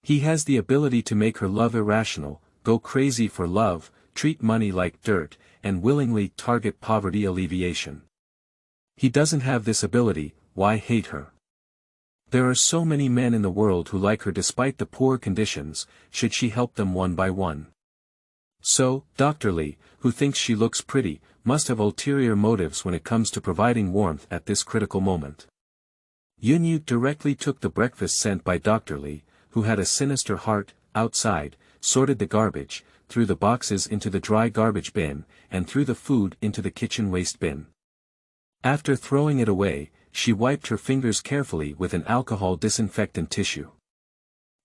He has the ability to make her love irrational, go crazy for love, treat money like dirt, and willingly target poverty alleviation. He doesn't have this ability, why hate her? There are so many men in the world who like her despite the poor conditions, should she help them one by one? So, Dr. Li, who thinks she looks pretty, must have ulterior motives when it comes to providing warmth at this critical moment. Yun Yu directly took the breakfast sent by Dr. Li, who had a sinister heart, outside, sorted the garbage, threw the boxes into the dry garbage bin, and threw the food into the kitchen waste bin. After throwing it away, she wiped her fingers carefully with an alcohol disinfectant tissue.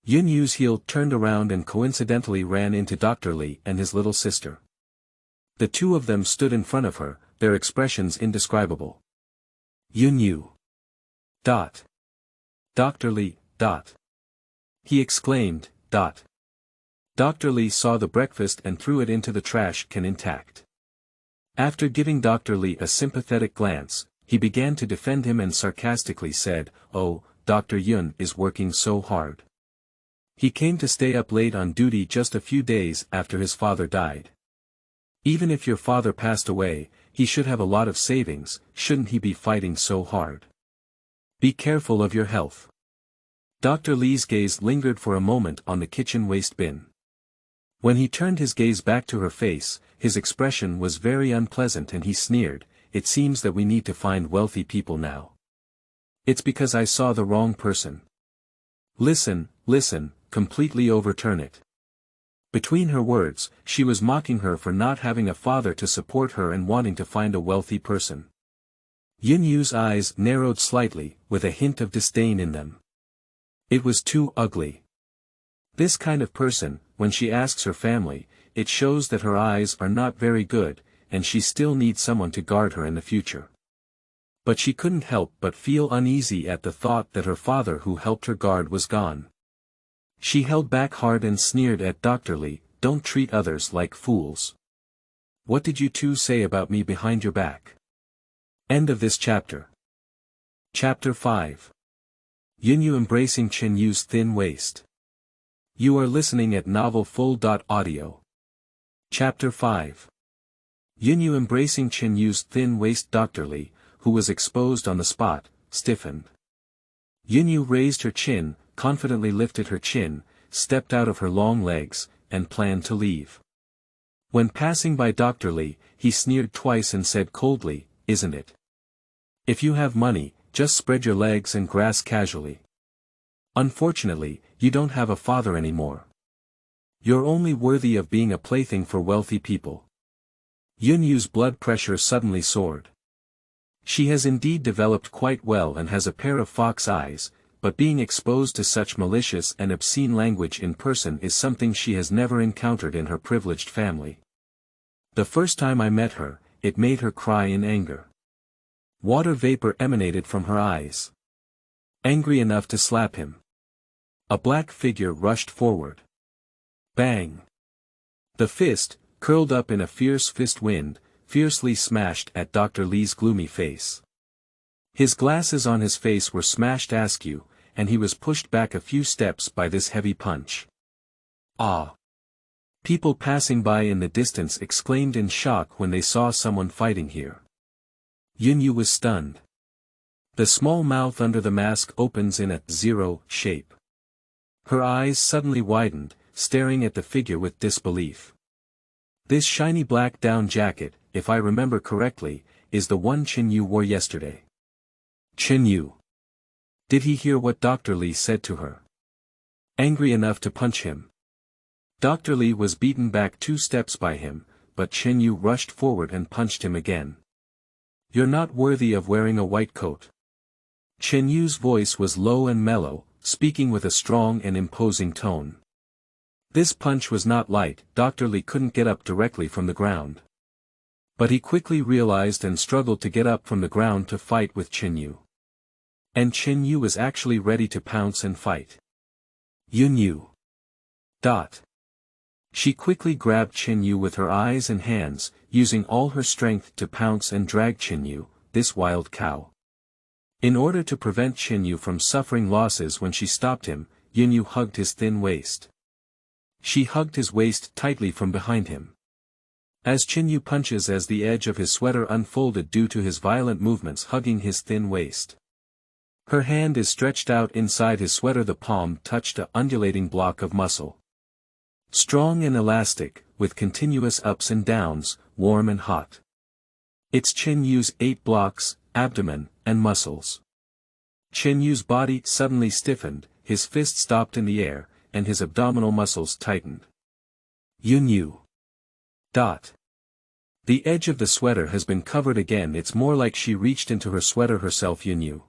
Yun Yu's heel turned around and coincidentally ran into Dr. Li and his little sister. The two of them stood in front of her, their expressions indescribable. "Yun Yu. Dr. Li. He exclaimed, Dr. Li saw the breakfast and threw it into the trash can intact. After giving Dr. Li a sympathetic glance, he began to defend him and sarcastically said, "Oh, Dr. Yun is working so hard. He came to stay up late on duty just a few days after his father died. Even if your father passed away, he should have a lot of savings, shouldn't he be fighting so hard? Be careful of your health." Dr. Li's gaze lingered for a moment on the kitchen waste bin. When he turned his gaze back to her face, his expression was very unpleasant and he sneered, it seems that we need to find wealthy people now. It's because I saw the wrong person. Listen, listen, completely overturn it. Between her words, she was mocking her for not having a father to support her and wanting to find a wealthy person. Yin Yu's eyes narrowed slightly, with a hint of disdain in them. It was too ugly. This kind of person, when she asks her family, it shows that her eyes are not very good, and she still needs someone to guard her in the future. But she couldn't help but feel uneasy at the thought that her father who helped her guard was gone. She held back hard and sneered at Dr. Li, "Don't treat others like fools. What did you two say about me behind your back?" End of this chapter. Chapter 5. Yin Yu embracing Chen Yu's thin waist. You are listening at novelfull.audio. Chapter 5. Yin Yu embracing Chen Yu's thin waist. Dr. Li, who was exposed on the spot, stiffened. Yin Yu raised her chin, confidently lifted her chin, stepped out of her long legs, and planned to leave. When passing by Dr. Li, he sneered twice and said coldly, "Isn't it? If you have money, just spread your legs and grass casually. Unfortunately, you don't have a father anymore. You're only worthy of being a plaything for wealthy people." Yin Yu's blood pressure suddenly soared. She has indeed developed quite well and has a pair of fox eyes, but being exposed to such malicious and obscene language in person is something she has never encountered in her privileged family. The first time I met her, it made her cry in anger. Water vapor emanated from her eyes. Angry enough to slap him. A black figure rushed forward. Bang! The fist, curled up in a fierce fist wind, fiercely smashed at Dr. Li's gloomy face. His glasses on his face were smashed askew, and he was pushed back a few steps by this heavy punch. Ah! People passing by in the distance exclaimed in shock when they saw someone fighting here. Yin Yu was stunned. The small mouth under the mask opens in a zero shape. Her eyes suddenly widened, staring at the figure with disbelief. This shiny black down jacket, if I remember correctly, is the one Chen Yu wore yesterday. Chen Yu. Did he hear what Dr. Li said to her? Angry enough to punch him. Dr. Li was beaten back 2 steps by him, but Chen Yu rushed forward and punched him again. You're not worthy of wearing a white coat. Chen Yu's voice was low and mellow, speaking with a strong and imposing tone. This punch was not light. Dr. Li couldn't get up directly from the ground. But he quickly realized and struggled to get up from the ground to fight with Chen Yu. And Chen Yu was actually ready to pounce and fight. Yin Yu. She quickly grabbed Chen Yu with her eyes and hands, using all her strength to pounce and drag Chen Yu, this wild cow. In order to prevent Chen Yu from suffering losses when she stopped him, Yin Yu hugged his thin waist. She hugged his waist tightly from behind him. As Chen Yu punches as the edge of his sweater unfolded due to his violent movements hugging his thin waist. Her hand is stretched out inside his sweater. The palm touched a undulating block of muscle. Strong and elastic, with continuous ups and downs, warm and hot. It's Chen Yu's 8 blocks, abdomen, and muscles. Chen Yu's body suddenly stiffened, his fist stopped in the air, and his abdominal muscles tightened. Yin Yu. The edge of the sweater has been covered again. It's more like she reached into her sweater herself. Yin Yu.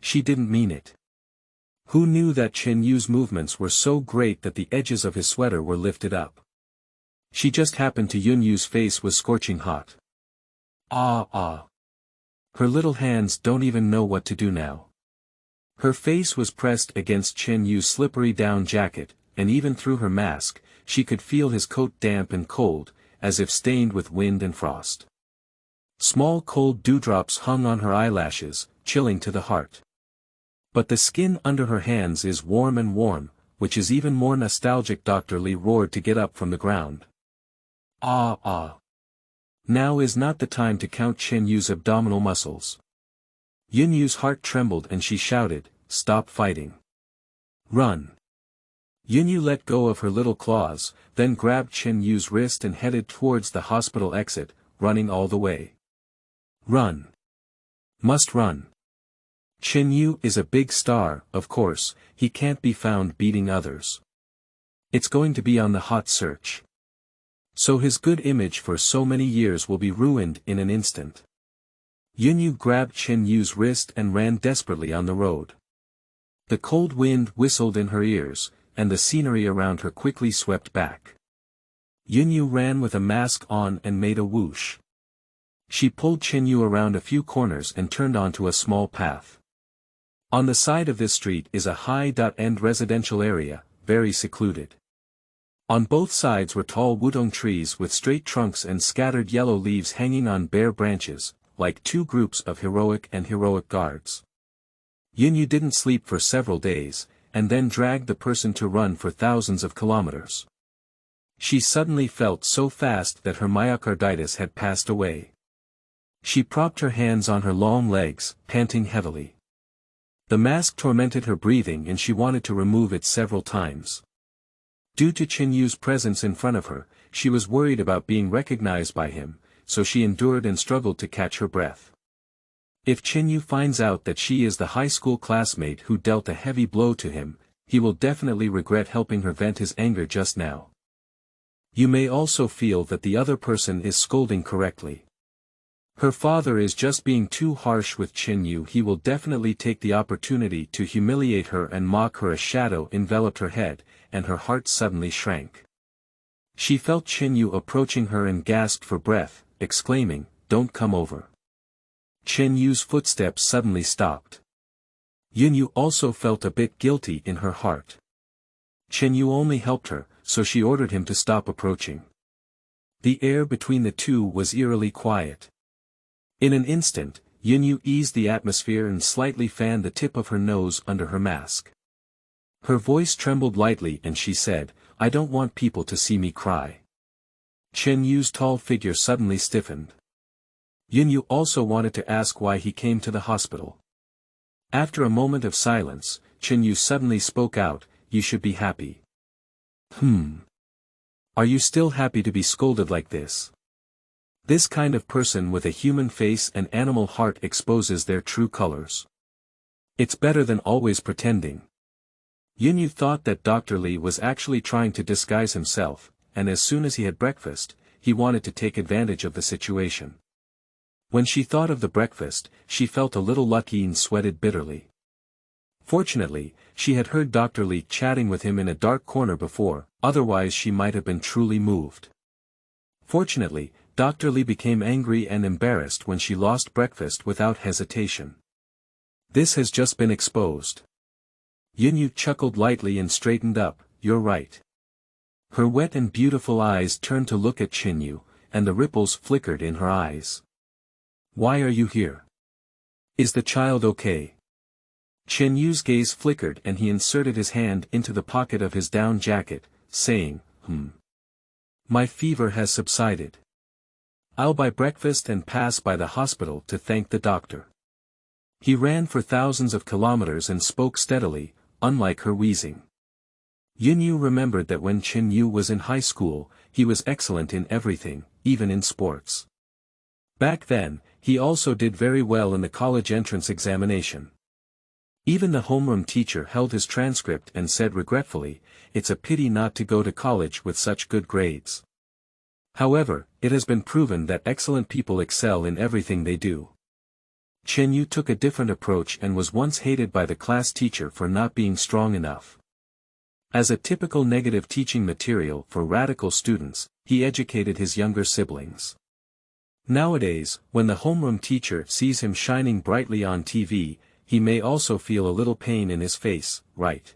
She didn't mean it. Who knew that Chen Yu's movements were so great that the edges of his sweater were lifted up? She just happened to. Yin Yu's face was scorching hot. Her little hands don't even know what to do now. Her face was pressed against Chen Yu's slippery down jacket, and even through her mask, she could feel his coat damp and cold, as if stained with wind and frost. Small cold dewdrops hung on her eyelashes, chilling to the heart. But the skin under her hands is warm and warm, which is even more nostalgic. Dr. Li roared to get up from the ground. Now is not the time to count Chen Yu's abdominal muscles. Yin Yu's heart trembled and she shouted, "Stop fighting. Run." Yin Yu let go of her little claws, then grabbed Chen Yu's wrist and headed towards the hospital exit, running all the way. Run. Must run. Chen Yu is a big star, of course, he can't be found beating others. It's going to be on the hot search. So his good image for so many years will be ruined in an instant. Yunyu grabbed Chen Yu's wrist and ran desperately on the road. The cold wind whistled in her ears, and the scenery around her quickly swept back. Yunyu ran with a mask on and made a whoosh. She pulled Chen Yu around a few corners and turned onto a small path. On the side of this street is a high-end residential area, very secluded. On both sides were tall wudong trees with straight trunks and scattered yellow leaves hanging on bare branches, like two groups of heroic guards. Yunyu didn't sleep for several days, and then dragged the person to run for thousands of kilometers. She suddenly felt so fast that her myocarditis had passed away. She propped her hands on her long legs, panting heavily. The mask tormented her breathing and she wanted to remove it several times. Due to Chen Yu's presence in front of her, she was worried about being recognized by him, so she endured and struggled to catch her breath. If Chen Yu finds out that she is the high school classmate who dealt a heavy blow to him, he will definitely regret helping her vent his anger just now. You may also feel that the other person is scolding correctly. Her father is just being too harsh with Chen Yu. He will definitely take the opportunity to humiliate her and mock her. A shadow enveloped her head, and her heart suddenly shrank. She felt Chen Yu approaching her and gasped for breath, exclaiming, "Don't come over." Chen Yu's footsteps suddenly stopped. Yunyu also felt a bit guilty in her heart. Chen Yu only helped her, so she ordered him to stop approaching. The air between the two was eerily quiet. In an instant, Yunyu eased the atmosphere and slightly fanned the tip of her nose under her mask. Her voice trembled lightly and she said, "I don't want people to see me cry." Chen Yu's tall figure suddenly stiffened. Yunyu also wanted to ask why he came to the hospital. After a moment of silence, Chen Yu suddenly spoke out, "You should be happy." Are you still happy to be scolded like this? This kind of person with a human face and animal heart exposes their true colors. It's better than always pretending. Yunyu thought that Dr. Li was actually trying to disguise himself, and as soon as he had breakfast, he wanted to take advantage of the situation. When she thought of the breakfast, she felt a little lucky and sweated bitterly. Fortunately, she had heard Dr. Li chatting with him in a dark corner before, otherwise she might have been truly moved. Fortunately, Dr. Li became angry and embarrassed when she lost breakfast without hesitation. This has just been exposed. Yunyu chuckled lightly and straightened up, "You're right." Her wet and beautiful eyes turned to look at Chen Yu, and the ripples flickered in her eyes. "Why are you here? Is the child okay?" Chen Yu's gaze flickered and he inserted his hand into the pocket of his down jacket, saying, "My fever has subsided. I'll buy breakfast and pass by the hospital to thank the doctor." He ran for thousands of kilometers and spoke steadily, unlike her wheezing. Yunyu remembered that when Chen Yu was in high school, he was excellent in everything, even in sports. Back then, he also did very well in the college entrance examination. Even the homeroom teacher held his transcript and said regretfully, "It's a pity not to go to college with such good grades." However, it has been proven that excellent people excel in everything they do. Chen Yu took a different approach and was once hated by the class teacher for not being strong enough. As a typical negative teaching material for radical students, he educated his younger siblings. Nowadays, when the homeroom teacher sees him shining brightly on TV, he may also feel a little pain in his face, right?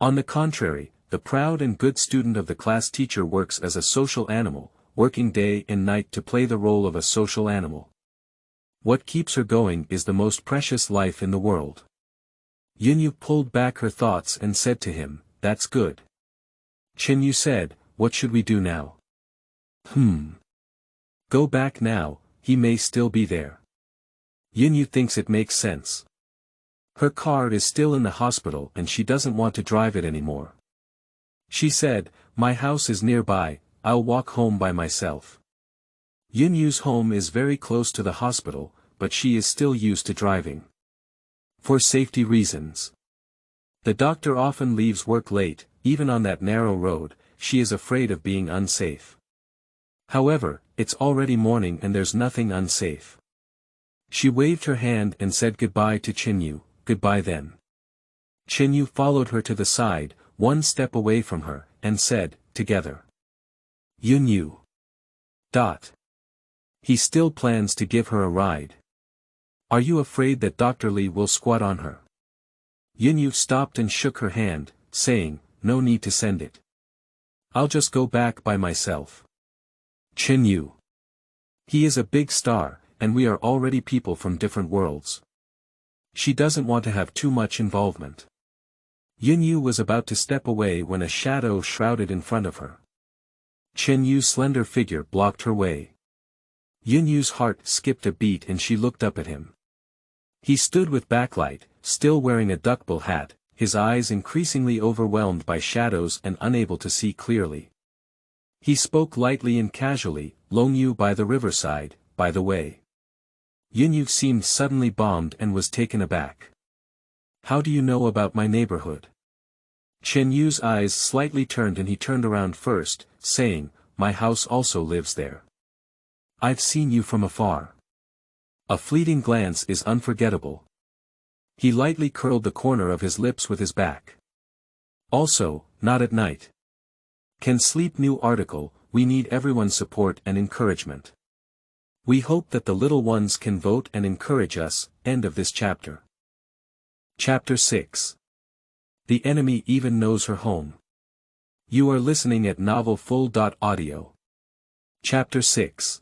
On the contrary, the proud and good student of the class teacher works as a social animal, working day and night to play the role of a social animal. What keeps her going is the most precious life in the world. Yunyu pulled back her thoughts and said to him, "That's good." Chen Yu said, "What should we do now?" Go back now, he may still be there. Yunyu thinks it makes sense. Her car is still in the hospital and she doesn't want to drive it anymore. She said, "My house is nearby, I'll walk home by myself." Yun Yu's home is very close to the hospital, but she is still used to driving. For safety reasons. The doctor often leaves work late, even on that narrow road. She is afraid of being unsafe. However, it's already morning and there's nothing unsafe. She waved her hand and said goodbye to Chen Yu. Goodbye then. Chen Yu followed her to the side, one step away from her, and said, together. Yun Yu. He still plans to give her a ride. Are you afraid that Dr. Li will squat on her? Yun Yu stopped and shook her hand, saying, no need to send it. I'll just go back by myself. Chen Yu. He is a big star, and we are already people from different worlds. She doesn't want to have too much involvement. Yun Yu was about to step away when a shadow shrouded in front of her. Chen Yu's slender figure blocked her way. Yun Yu's heart skipped a beat and she looked up at him. He stood with backlight, still wearing a duckbill hat, his eyes increasingly overwhelmed by shadows and unable to see clearly. He spoke lightly and casually, Long Yu by the riverside, by the way. Yun Yu seemed suddenly bombed and was taken aback. How do you know about my neighborhood? Chen Yu's eyes slightly turned and he turned around first, saying, my house also lives there. I've seen you from afar. A fleeting glance is unforgettable. He lightly curled the corner of his lips with his back. Also, not at night. Can sleep. New article, we need everyone's support and encouragement. We hope that the little ones can vote and encourage us. End of this chapter. Chapter 6. The enemy even knows her home. You are listening at novelfull.audio. Chapter 6.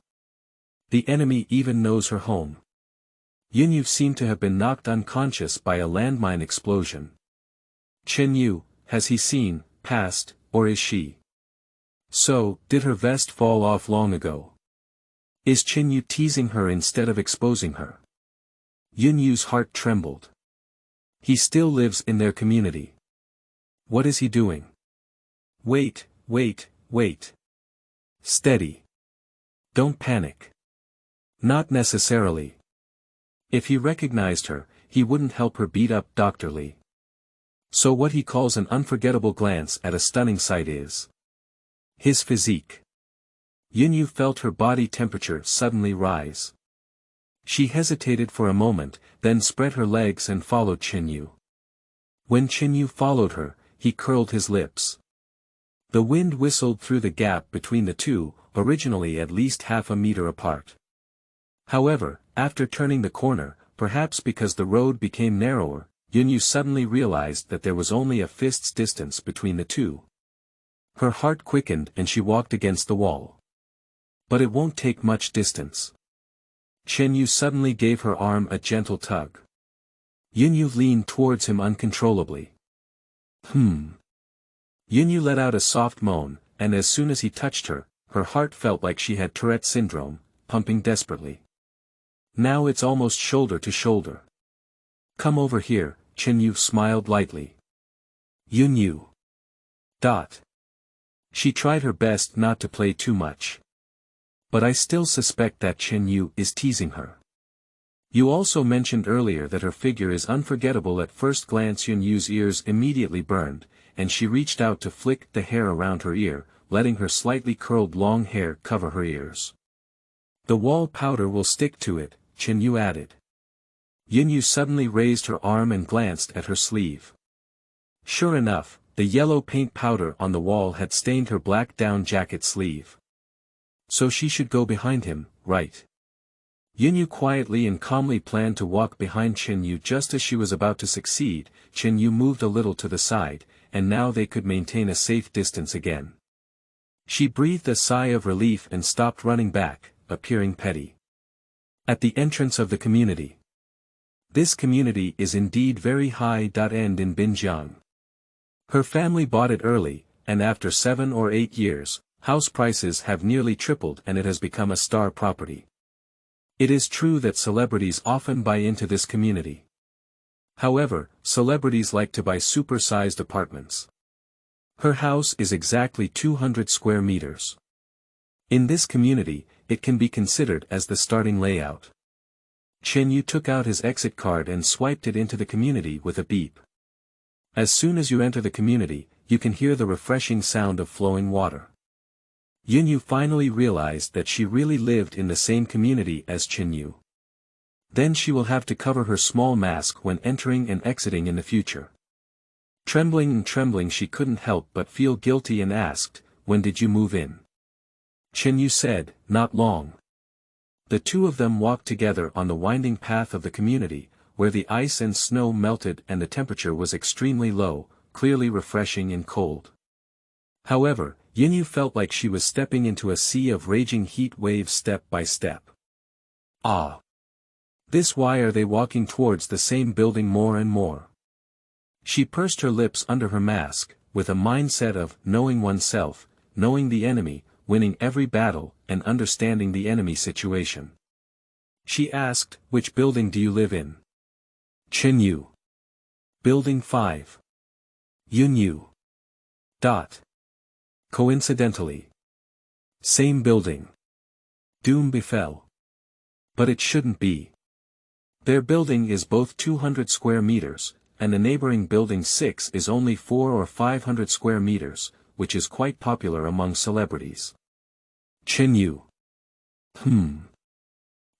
The enemy even knows her home. Yun Yu seemed to have been knocked unconscious by a landmine explosion. Chen Yu, has he seen, passed, or is she? So, did her vest fall off long ago? Is Chen Yu teasing her instead of exposing her? Yun Yu's heart trembled. He still lives in their community. What is he doing? Wait. Steady. Don't panic. Not necessarily. If he recognized her, he wouldn't help her beat up Dr. Li. So what he calls an unforgettable glance at a stunning sight is his physique. Yun Yu felt her body temperature suddenly rise. She hesitated for a moment, then spread her legs and followed Chen Yu. When Chen Yu followed her, he curled his lips. The wind whistled through the gap between the two, originally at least half a meter apart. However, after turning the corner, perhaps because the road became narrower, Yun Yu suddenly realized that there was only a fist's distance between the two. Her heart quickened and she walked against the wall. But it won't take much distance. Chen Yu suddenly gave her arm a gentle tug. Yun Yu leaned towards him uncontrollably. Yun Yu let out a soft moan, and as soon as he touched her, her heart felt like she had Tourette syndrome, pumping desperately. Now it's almost shoulder to shoulder. Come over here, Chen Yu smiled lightly. Yun Yu. She tried her best not to play too much. But I still suspect that Chen Yu is teasing her. You also mentioned earlier that her figure is unforgettable. At first glance Yun Yu's ears immediately burned, and she reached out to flick the hair around her ear, letting her slightly curled long hair cover her ears. The wall powder will stick to it, Chen Yu added. Yun Yu suddenly raised her arm and glanced at her sleeve. Sure enough, the yellow paint powder on the wall had stained her black down jacket sleeve. So she should go behind him, right? Yun Yu quietly and calmly planned to walk behind Chen Yu. Just as she was about to succeed, Chen Yu moved a little to the side, and now they could maintain a safe distance again. She breathed a sigh of relief and stopped running back, appearing petty. At the entrance of the community. This community is indeed very high. End in Binjiang. Her family bought it early, and after 7 or 8 years, house prices have nearly tripled and it has become a star property. It is true that celebrities often buy into this community. However, celebrities like to buy super-sized apartments. Her house is exactly 200 square meters. In this community, it can be considered as the starting layout. Chen Yu took out his exit card and swiped it into the community with a beep. As soon as you enter the community, you can hear the refreshing sound of flowing water. Yu finally realized that she really lived in the same community as Chen Yu. Then she will have to cover her small mask when entering and exiting in the future. Trembling she couldn't help but feel guilty and asked, "When did you move in?" Chen Yu said, "Not long." The two of them walked together on the winding path of the community, where the ice and snow melted and the temperature was extremely low, clearly refreshing and cold. However, Yu felt like she was stepping into a sea of raging heat waves step by step. Ah! Why are they walking towards the same building more and more? She pursed her lips under her mask, with a mindset of knowing oneself, knowing the enemy, winning every battle, and understanding the enemy situation. She asked, "Which building do you live in?" Chen Yu. Building 5. Yu. Coincidentally. Same building. Doom befell. But it shouldn't be. Their building is both 200 square meters, and the neighboring building 6 is only 400 or 500 square meters, which is quite popular among celebrities. Chen Yu.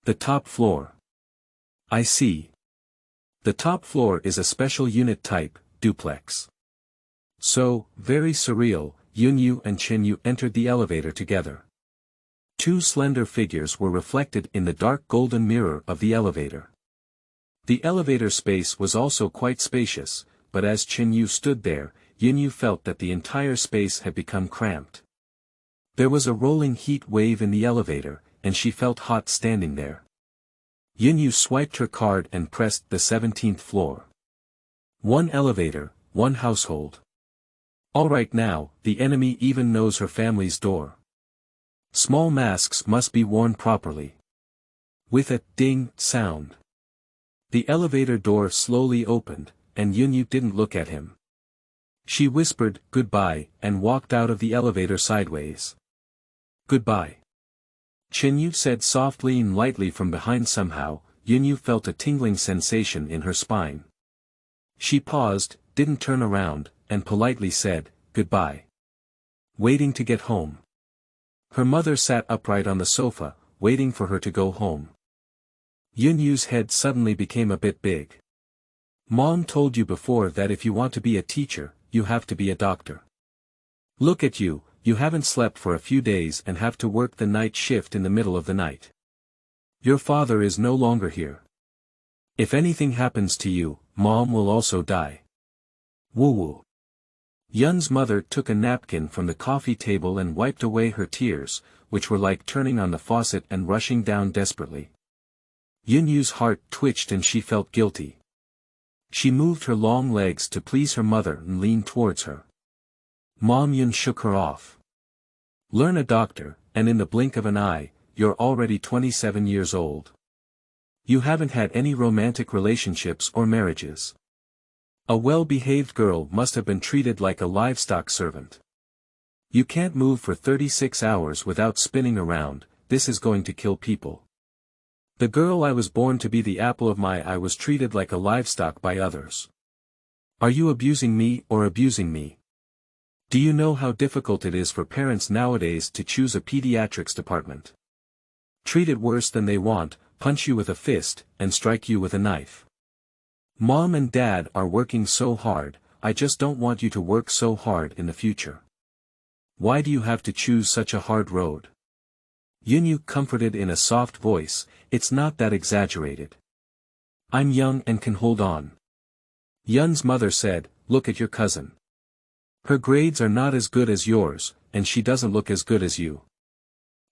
The top floor. I see. The top floor is a special unit type, duplex. So, very surreal, Yu and Chen Yu entered the elevator together. Two slender figures were reflected in the dark golden mirror of the elevator. The elevator space was also quite spacious, but as Chen Yu stood there, Yu felt that the entire space had become cramped. There was a rolling heat wave in the elevator, and she felt hot standing there. Yu swiped her card and pressed the 17th floor. One elevator, one household. Alright, now, the enemy even knows her family's door. Small masks must be worn properly. With a ding sound, the elevator door slowly opened, and Yu didn't look at him. She whispered, "Goodbye," and walked out of the elevator sideways. "Goodbye." Chen Yu said softly and lightly from behind. Somehow, Yu felt a tingling sensation in her spine. She paused, didn't turn around, and politely said, "Goodbye." Waiting to get home. Her mother sat upright on the sofa, waiting for her to go home. Yu's head suddenly became a bit big. "Mom told you before that if you want to be a teacher, you have to be a doctor. Look at you, you haven't slept for a few days and have to work the night shift in the middle of the night. Your father is no longer here. If anything happens to you, Mom will also die." Woo-woo. Yun's mother took a napkin from the coffee table and wiped away her tears, which were like turning on the faucet and rushing down desperately. Yu's heart twitched and she felt guilty. She moved her long legs to please her mother and leaned towards her. Mom Yun shook her off. "Learn a doctor, and in the blink of an eye, you're already 27 years old. You haven't had any romantic relationships or marriages. A well-behaved girl must have been treated like a livestock servant. You can't move for 36 hours without spinning around, this is going to kill people. The girl I was born to be the apple of my eye was treated like a livestock by others. Are you abusing me or abusing me? Do you know how difficult it is for parents nowadays to choose a pediatrics department? Treat it worse than they want, punch you with a fist, and strike you with a knife. Mom and Dad are working so hard, I just don't want you to work so hard in the future. Why do you have to choose such a hard road?" Yu comforted in a soft voice, "It's not that exaggerated. I'm young and can hold on." Yun's mother said, "Look at your cousin. Her grades are not as good as yours, and she doesn't look as good as you.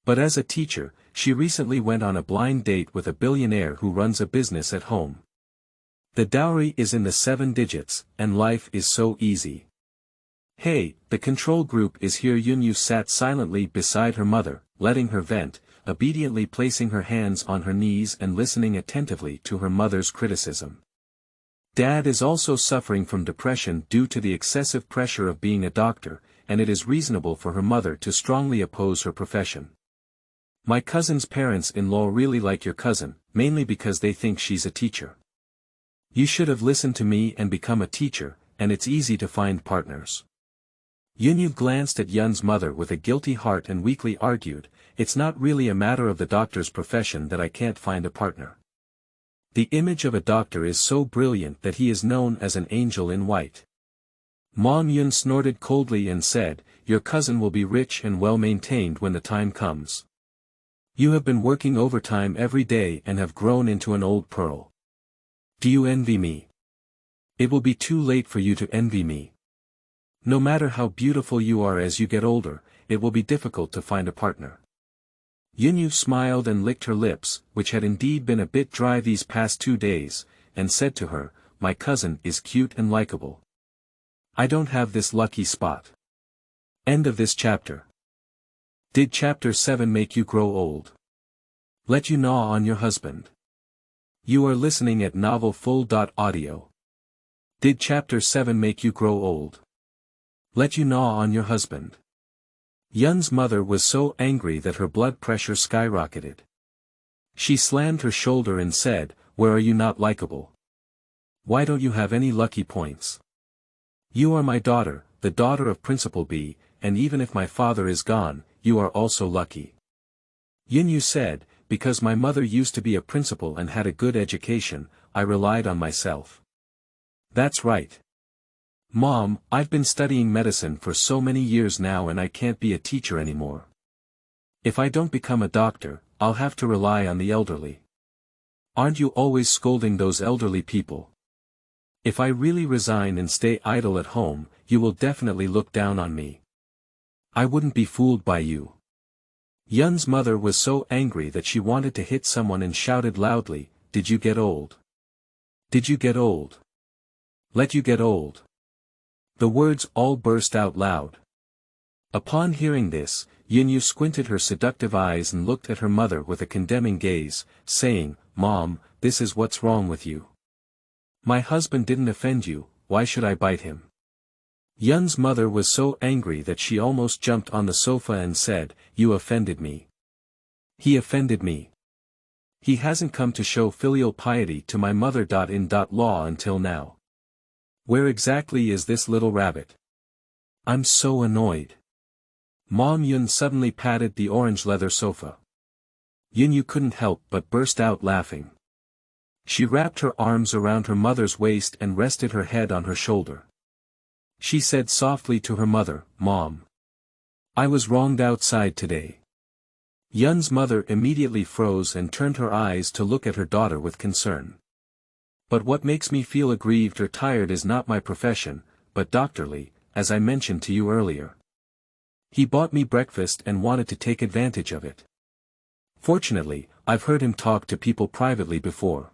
But as a teacher, she recently went on a blind date with a billionaire who runs a business at home. The dowry is in the 7 digits, and life is so easy." "Hey, the control group is here." Yu sat silently beside her mother, letting her vent, obediently placing her hands on her knees and listening attentively to her mother's criticism. Dad is also suffering from depression due to the excessive pressure of being a doctor, and it is reasonable for her mother to strongly oppose her profession. My cousin's parents-in-law really like your cousin, mainly because they think she's a teacher. You should have listened to me and become a teacher, and it's easy to find partners. Yu glanced at Yun's mother with a guilty heart and weakly argued, it's not really a matter of the doctor's profession that I can't find a partner. The image of a doctor is so brilliant that he is known as an angel in white. Mom Yun snorted coldly and said, your cousin will be rich and well-maintained when the time comes. You have been working overtime every day and have grown into an old pearl. Do you envy me? It will be too late for you to envy me. No matter how beautiful you are as you get older, it will be difficult to find a partner. Yu smiled and licked her lips, which had indeed been a bit dry these past 2 days, and said to her, my cousin is cute and likable. I don't have this lucky spot. End of this chapter. Did chapter 7 make you grow old? Let you gnaw on your husband. You are listening at novelfull.audio. Did chapter 7 make you grow old? Let you gnaw on your husband. Yun's mother was so angry that her blood pressure skyrocketed. She slammed her shoulder and said, where are you not likable? Why don't you have any lucky points? You are my daughter, the daughter of Principal B, and even if my father is gone, you are also lucky. Yu said, because my mother used to be a principal and had a good education, I relied on myself. That's right. Mom, I've been studying medicine for so many years now and I can't be a teacher anymore. If I don't become a doctor, I'll have to rely on the elderly. Aren't you always scolding those elderly people? If I really resign and stay idle at home, you will definitely look down on me. I wouldn't be fooled by you. Yun's mother was so angry that she wanted to hit someone and shouted loudly, did you get old? Did you get old? Let you get old. The words all burst out loud. Upon hearing this, Yu squinted her seductive eyes and looked at her mother with a condemning gaze, saying, Mom, this is what's wrong with you. My husband didn't offend you, why should I bite him? Yun's mother was so angry that she almost jumped on the sofa and said, you offended me. He offended me. He hasn't come to show filial piety to my mother.in.law until now. Where exactly is this little rabbit? I'm so annoyed. Mom Yun suddenly patted the orange leather sofa. Yu couldn't help but burst out laughing. She wrapped her arms around her mother's waist and rested her head on her shoulder. She said softly to her mother, Mom. I was wronged outside today. Yun's mother immediately froze and turned her eyes to look at her daughter with concern. But what makes me feel aggrieved or tired is not my profession, but Dr. Lee, as I mentioned to you earlier. He bought me breakfast and wanted to take advantage of it. Fortunately, I've heard him talk to people privately before.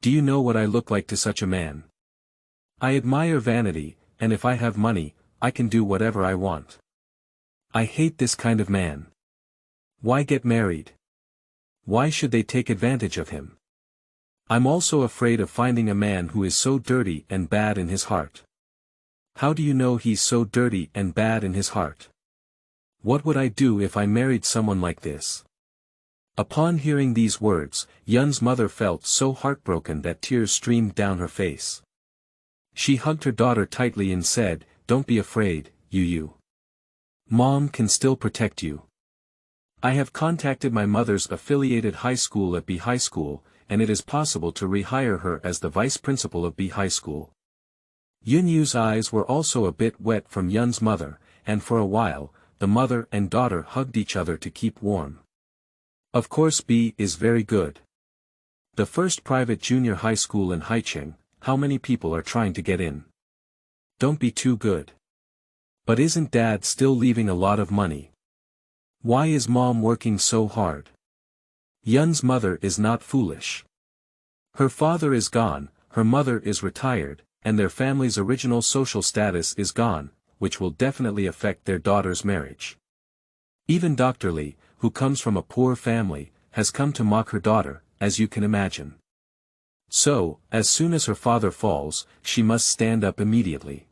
Do you know what I look like to such a man? I admire vanity, and if I have money, I can do whatever I want. I hate this kind of man. Why get married? Why should they take advantage of him? I'm also afraid of finding a man who is so dirty and bad in his heart. How do you know he's so dirty and bad in his heart? What would I do if I married someone like this? Upon hearing these words, Yun's mother felt so heartbroken that tears streamed down her face. She hugged her daughter tightly and said, don't be afraid, Yu. Mom can still protect you. I have contacted my mother's affiliated high school at B High School, and it is possible to rehire her as the vice principal of B High School. Yu's eyes were also a bit wet from Yun's mother, and for a while, the mother and daughter hugged each other to keep warm. Of course B is very good. The first private junior high school in Haicheng, how many people are trying to get in? Don't be too good. But isn't Dad still leaving a lot of money? Why is Mom working so hard? Yun's mother is not foolish. Her father is gone, her mother is retired, and their family's original social status is gone, which will definitely affect their daughter's marriage. Even Dr. Lee, who comes from a poor family, has come to mock her daughter, as you can imagine. So, as soon as her father falls, she must stand up immediately.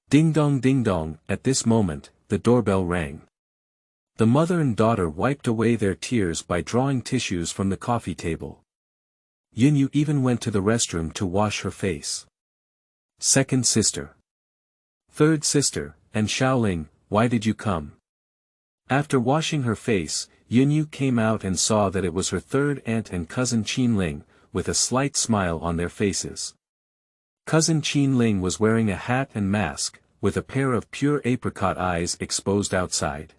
Ding dong, at this moment, the doorbell rang. The mother and daughter wiped away their tears by drawing tissues from the coffee table. Yunyu even went to the restroom to wash her face. Second sister. Third sister, and Xiaoling, why did you come? After washing her face, Yunyu came out and saw that it was her third aunt and cousin Qinling, with a slight smile on their faces. Cousin Qinling was wearing a hat and mask, with a pair of pure apricot eyes exposed outside.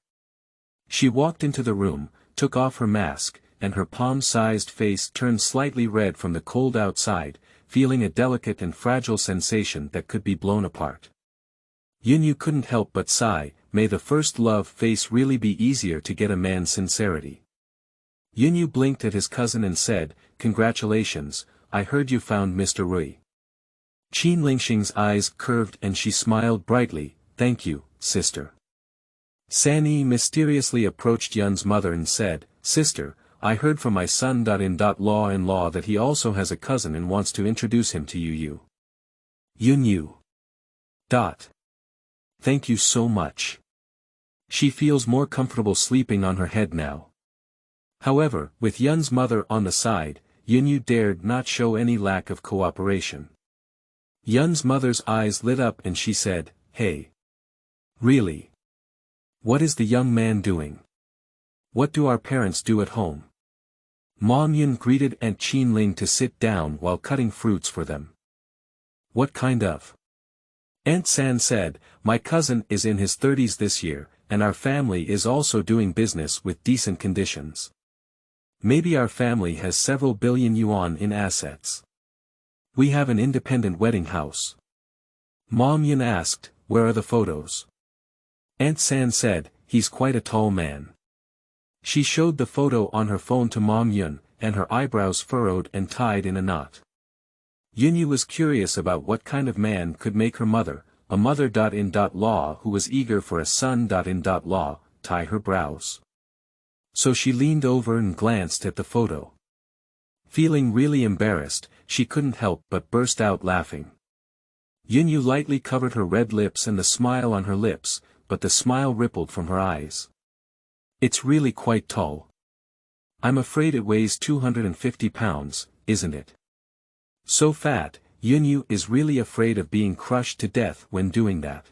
She walked into the room, took off her mask, and her palm-sized face turned slightly red from the cold outside, feeling a delicate and fragile sensation that could be blown apart. Yunyu couldn't help but sigh, may the first love face really be easier to get a man's sincerity. Yunyu blinked at his cousin and said, congratulations, I heard you found Mr. Rui. Qin Lingxing's eyes curved and she smiled brightly, thank you, sister. San Yi mysteriously approached Yun's mother and said, sister, I heard from my son-in-law that he also has a cousin and wants to introduce him to you. Yunyu. Thank you so much. She feels more comfortable sleeping on her head now. However, with Yun's mother on the side, Yunyu dared not show any lack of cooperation. Yun's mother's eyes lit up and she said, hey. Really? What is the young man doing? What do our parents do at home? Mom Yun greeted Aunt Qinling to sit down while cutting fruits for them. What kind of? Aunt San said, my cousin is in his 30s this year, and our family is also doing business with decent conditions. Maybe our family has several billion yuan in assets. We have an independent wedding house. Mom Yun asked, where are the photos? Aunt San said, he's quite a tall man. She showed the photo on her phone to Mom Yun, and her eyebrows furrowed and tied in a knot. Yunyu was curious about what kind of man could make her mother, a mother-in-law who was eager for a son-in-law, tie her brows. So she leaned over and glanced at the photo. Feeling really embarrassed, she couldn't help but burst out laughing. Yunyu lightly covered her red lips and the smile on her lips, but the smile rippled from her eyes. It's really quite tall. I'm afraid it weighs 250 pounds, isn't it? So fat, Yunyu is really afraid of being crushed to death when doing that.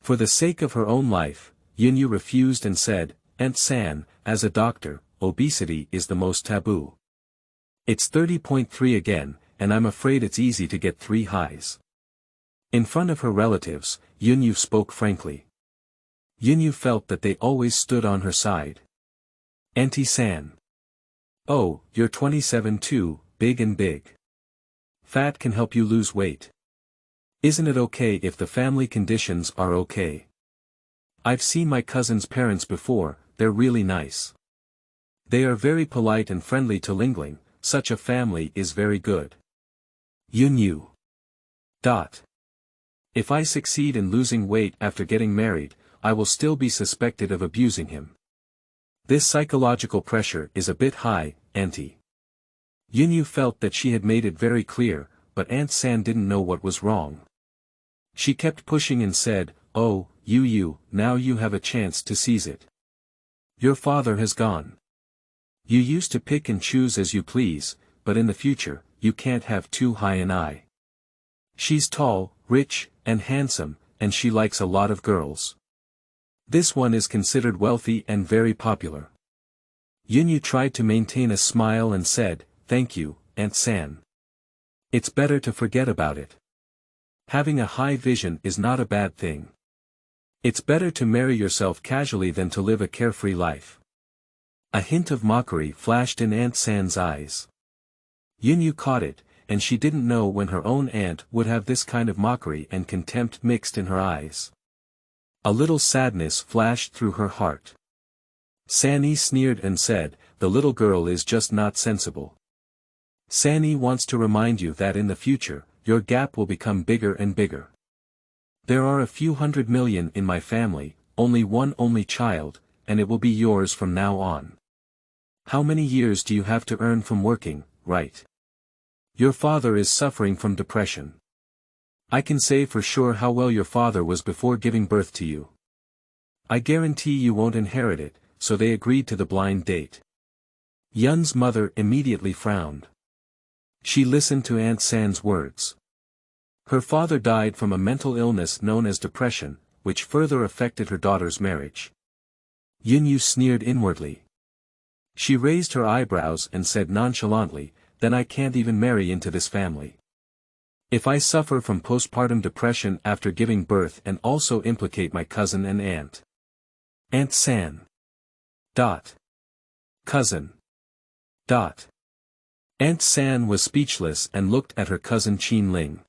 For the sake of her own life, Yunyu refused and said, Aunt San, as a doctor, obesity is the most taboo. It's 30.3 again, and I'm afraid it's easy to get 3 highs. In front of her relatives, Yunyu spoke frankly. Yunyu felt that they always stood on her side. Auntie San. Oh, you're 27 too, big and big. Fat can help you lose weight. Isn't it okay if the family conditions are okay? I've seen my cousin's parents before, they're really nice. They are very polite and friendly to Lingling, such a family is very good. Yunyu. If I succeed in losing weight after getting married, I will still be suspected of abusing him. This psychological pressure is a bit high, Auntie. Yunyu felt that she had made it very clear, but Aunt San didn't know what was wrong. She kept pushing and said, oh, Yu, now you have a chance to seize it. Your father has gone. You used to pick and choose as you please, but in the future, you can't have too high an eye. She's tall, rich, and handsome, and she likes a lot of girls. This one is considered wealthy and very popular. Yunyu tried to maintain a smile and said, thank you, Aunt San. It's better to forget about it. Having a high vision is not a bad thing. It's better to marry yourself casually than to live a carefree life. A hint of mockery flashed in Aunt San's eyes. Yunyu caught it, and she didn't know when her own aunt would have this kind of mockery and contempt mixed in her eyes. A little sadness flashed through her heart. Sanyi sneered and said, the little girl is just not sensible. Sanyi wants to remind you that in the future, your gap will become bigger and bigger. There are a few 100 million in my family, only one only child, and it will be yours from now on. How many years do you have to earn from working, right? Your father is suffering from depression. I can say for sure how well your father was before giving birth to you. I guarantee you won't inherit it, so they agreed to the blind date. Yun's mother immediately frowned. She listened to Aunt San's words. Her father died from a mental illness known as depression, which further affected her daughter's marriage. Yu sneered inwardly. She raised her eyebrows and said nonchalantly, then I can't even marry into this family. If I suffer from postpartum depression after giving birth and also implicate my cousin and aunt. Aunt San. Cousin. Aunt San was speechless and looked at her cousin Qin Ling.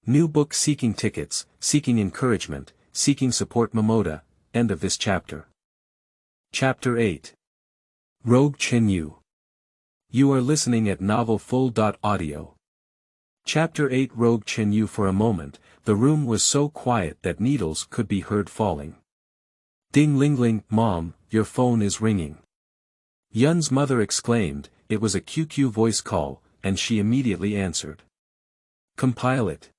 New book seeking tickets, seeking encouragement, seeking support Momoda, end of this chapter. Chapter 8. Rogue Chen Yu. You are listening at novelfull.audio. Chapter 8 Rogue Chen Yu. For a moment, the room was so quiet that needles could be heard falling. Ding ling ling, Mom, your phone is ringing. Yun's mother exclaimed. It was a QQ voice call, and she immediately answered. Compile it.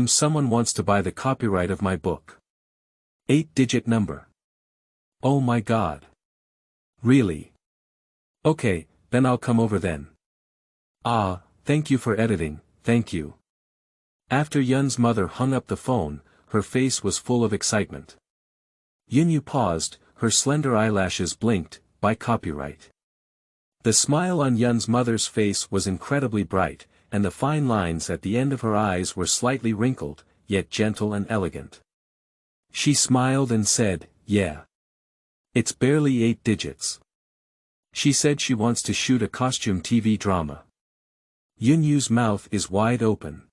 Someone wants to buy the copyright of my book. 8-digit number. Oh my god. Really? Okay, then I'll come over then. Ah, thank you for editing, thank you. After Yun's mother hung up the phone, her face was full of excitement. Yu paused, her slender eyelashes blinked, by copyright. The smile on Yun's mother's face was incredibly bright, and the fine lines at the end of her eyes were slightly wrinkled, yet gentle and elegant. She smiled and said, yeah. It's barely 8 digits. She said she wants to shoot a costume TV drama. Yu's mouth is wide open.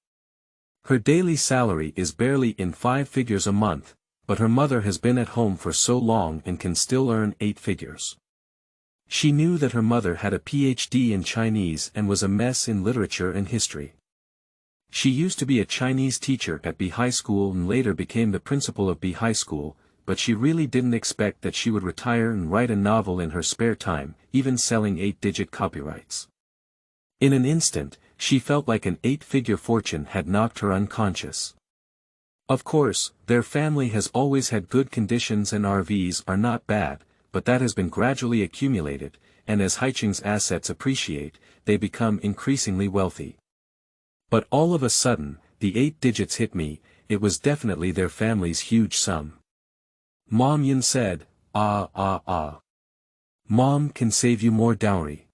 Her daily salary is barely in 5 figures a month, but her mother has been at home for so long and can still earn 8 figures. She knew that her mother had a PhD in Chinese and was a mess in literature and history. She used to be a Chinese teacher at B High School and later became the principal of B High School, but she really didn't expect that she would retire and write a novel in her spare time, even selling 8-digit copyrights. In an instant, she felt like an 8-figure fortune had knocked her unconscious. Of course, their family has always had good conditions and RVs are not bad, but that has been gradually accumulated, and as Haiching's assets appreciate, they become increasingly wealthy. But all of a sudden, the 8 digits hit me, it was definitely their family's huge sum. Mom, Yun said, Mom can save you more dowry.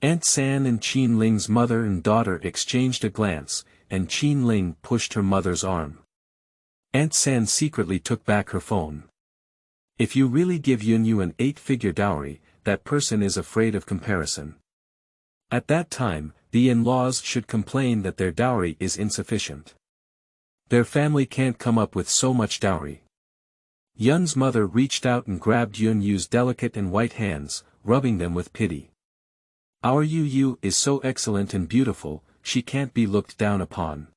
Aunt San and Qin Ling's mother and daughter exchanged a glance, and Qin Ling pushed her mother's arm. Aunt San secretly took back her phone. If you really give Yu an 8-figure dowry, that person is afraid of comparison. At that time, the in-laws should complain that their dowry is insufficient. Their family can't come up with so much dowry. Yun's mother reached out and grabbed Yu's delicate and white hands, rubbing them with pity. Our Yu is so excellent and beautiful, she can't be looked down upon.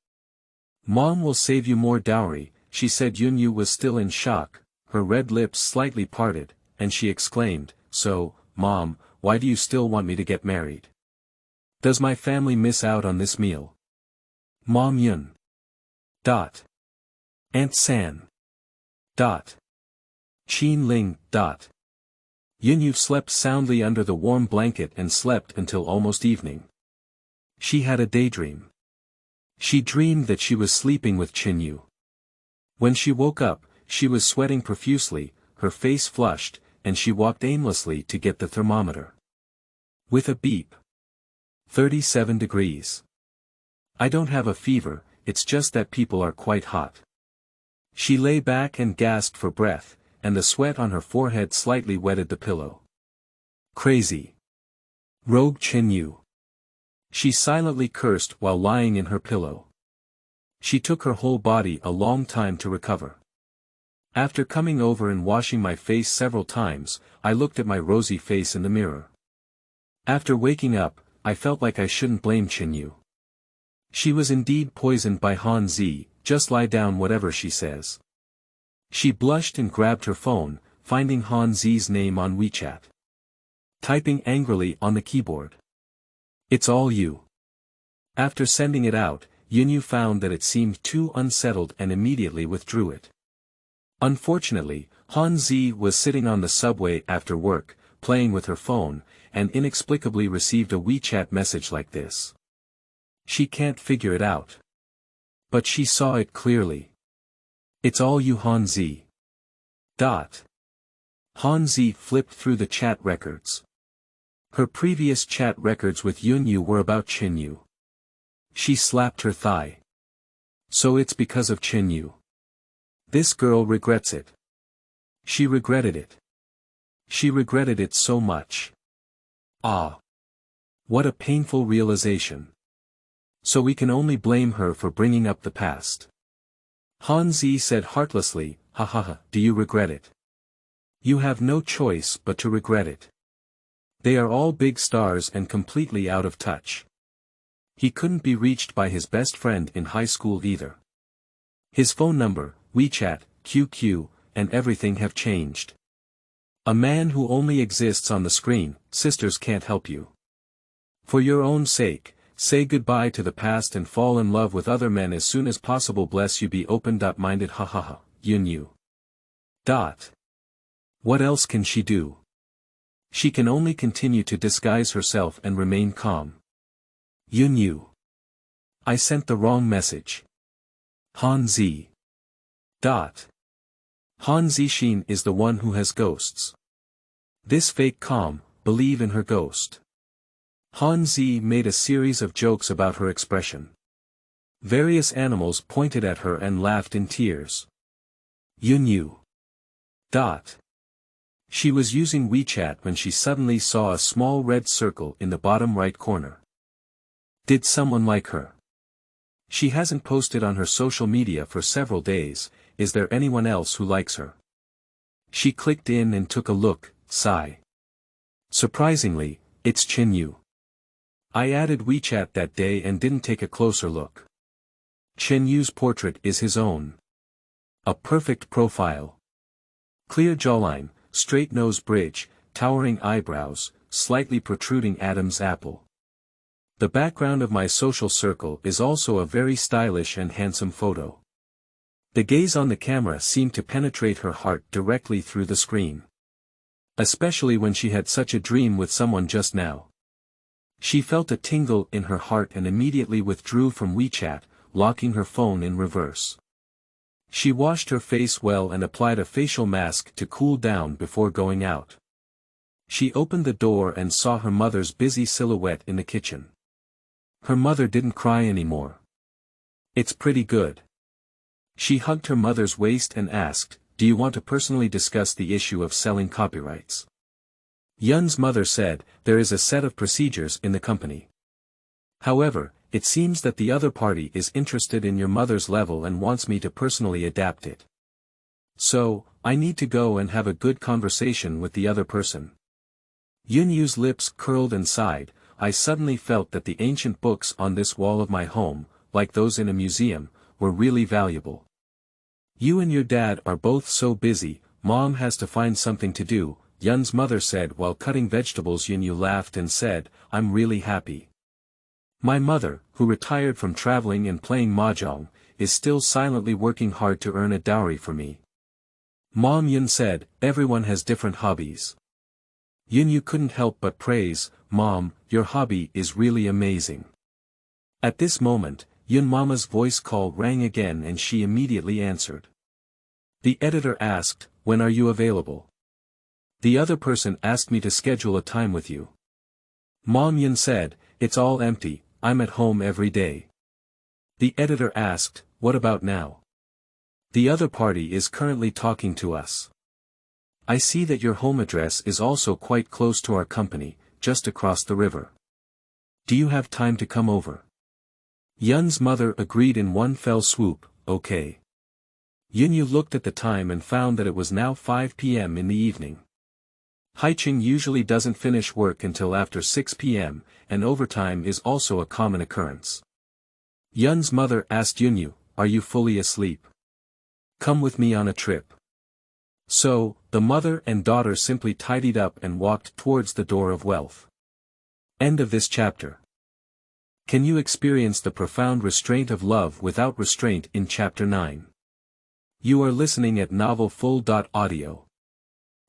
Mom will save you more dowry, she said. Yu was still in shock, her red lips slightly parted, and she exclaimed, so, Mom, why do you still want me to get married? Does my family miss out on this meal? Mom Yun. Aunt San. Qin Ling. Yu slept soundly under the warm blanket and slept until almost evening. She had a daydream. She dreamed that she was sleeping with Chen Yu. When she woke up, she was sweating profusely, her face flushed, and she walked aimlessly to get the thermometer. With a beep. 37 degrees. I don't have a fever, it's just that people are quite hot. She lay back and gasped for breath, and the sweat on her forehead slightly wetted the pillow. Crazy. Rogue Chen Yu. She silently cursed while lying in her pillow. She took her whole body a long time to recover. After coming over and washing my face several times, I looked at my rosy face in the mirror. After waking up, I felt like I shouldn't blame Chen Yu. She was indeed poisoned by Han Zi, just lie down whatever she says. She blushed and grabbed her phone, finding Han Zi's name on WeChat. Typing angrily on the keyboard. It's all you. After sending it out, Yu found that it seemed too unsettled and immediately withdrew it. Unfortunately, Han Zi was sitting on the subway after work, playing with her phone, and inexplicably received a WeChat message like this. She can't figure it out. But she saw it clearly. It's all you, Han Zi. Han Zi flipped through the chat records. Her previous chat records with Yun Yu were about Chen Yu. She slapped her thigh. So it's because of Chen Yu. This girl regrets it. She regretted it. She regretted it so much. Ah. What a painful realization. So we can only blame her for bringing up the past. Han Zi said heartlessly, ha ha ha, do you regret it? You have no choice but to regret it. They are all big stars and completely out of touch. He couldn't be reached by his best friend in high school either. His phone number, WeChat, QQ, and everything have changed. A man who only exists on the screen, sisters can't help you. For your own sake, say goodbye to the past and fall in love with other men as soon as possible. Bless you, be open-minded, ha ha ha, Yun Yu. What else can she do? She can only continue to disguise herself and remain calm. Yun Yu. I sent the wrong message. Han Zi. Han Zixin is the one who has ghosts. This fake calm, believe in her ghost. Han Zi made a series of jokes about her expression. Various animals pointed at her and laughed in tears. Yun Yu. She was using WeChat when she suddenly saw a small red circle in the bottom right corner. Did someone like her? She hasn't posted on her social media for several days. Is there anyone else who likes her? She clicked in and took a look, sigh. Surprisingly, it's Chen Yu. I added WeChat that day and didn't take a closer look. Chen Yu's portrait is his own. A perfect profile. Clear jawline, straight nose bridge, towering eyebrows, slightly protruding Adam's apple. The background of my social circle is also a very stylish and handsome photo. The gaze on the camera seemed to penetrate her heart directly through the screen. Especially when she had such a dream with someone just now. She felt a tingle in her heart and immediately withdrew from WeChat, locking her phone in reverse. She washed her face well and applied a facial mask to cool down before going out. She opened the door and saw her mother's busy silhouette in the kitchen. Her mother didn't cry anymore. It's pretty good. She hugged her mother's waist and asked, do you want to personally discuss the issue of selling copyrights? Yun's mother said, there is a set of procedures in the company. However, it seems that the other party is interested in your mother's level and wants me to personally adapt it. So, I need to go and have a good conversation with the other person. Yun Yu's lips curled and sighed. I suddenly felt that the ancient books on this wall of my home, like those in a museum, were really valuable. You and your dad are both so busy, Mom has to find something to do, Yun's mother said while cutting vegetables. Yun Yu laughed and said, I'm really happy. My mother, who retired from traveling and playing mahjong, is still silently working hard to earn a dowry for me. Mom, Yun said, everyone has different hobbies. Yun Yu couldn't help but praise, Mom, your hobby is really amazing. At this moment, Yun Mama's voice call rang again and she immediately answered. The editor asked, when are you available? The other person asked me to schedule a time with you. Mom, Yun said, it's all empty, I'm at home every day. The editor asked, what about now? The other party is currently talking to us. I see that your home address is also quite close to our company, just across the river. Do you have time to come over? Yun's mother agreed in one fell swoop, okay. Yun Yu looked at the time and found that it was now 5 p.m. in the evening. Haiqing usually doesn't finish work until after 6 p.m., and overtime is also a common occurrence. Yun's mother asked Yun Yu, are you fully asleep? Come with me on a trip. So, the mother and daughter simply tidied up and walked towards the door of wealth. End of this chapter. Can you experience the profound restraint of love without restraint in chapter 9? You are listening at Novel Full. Audio.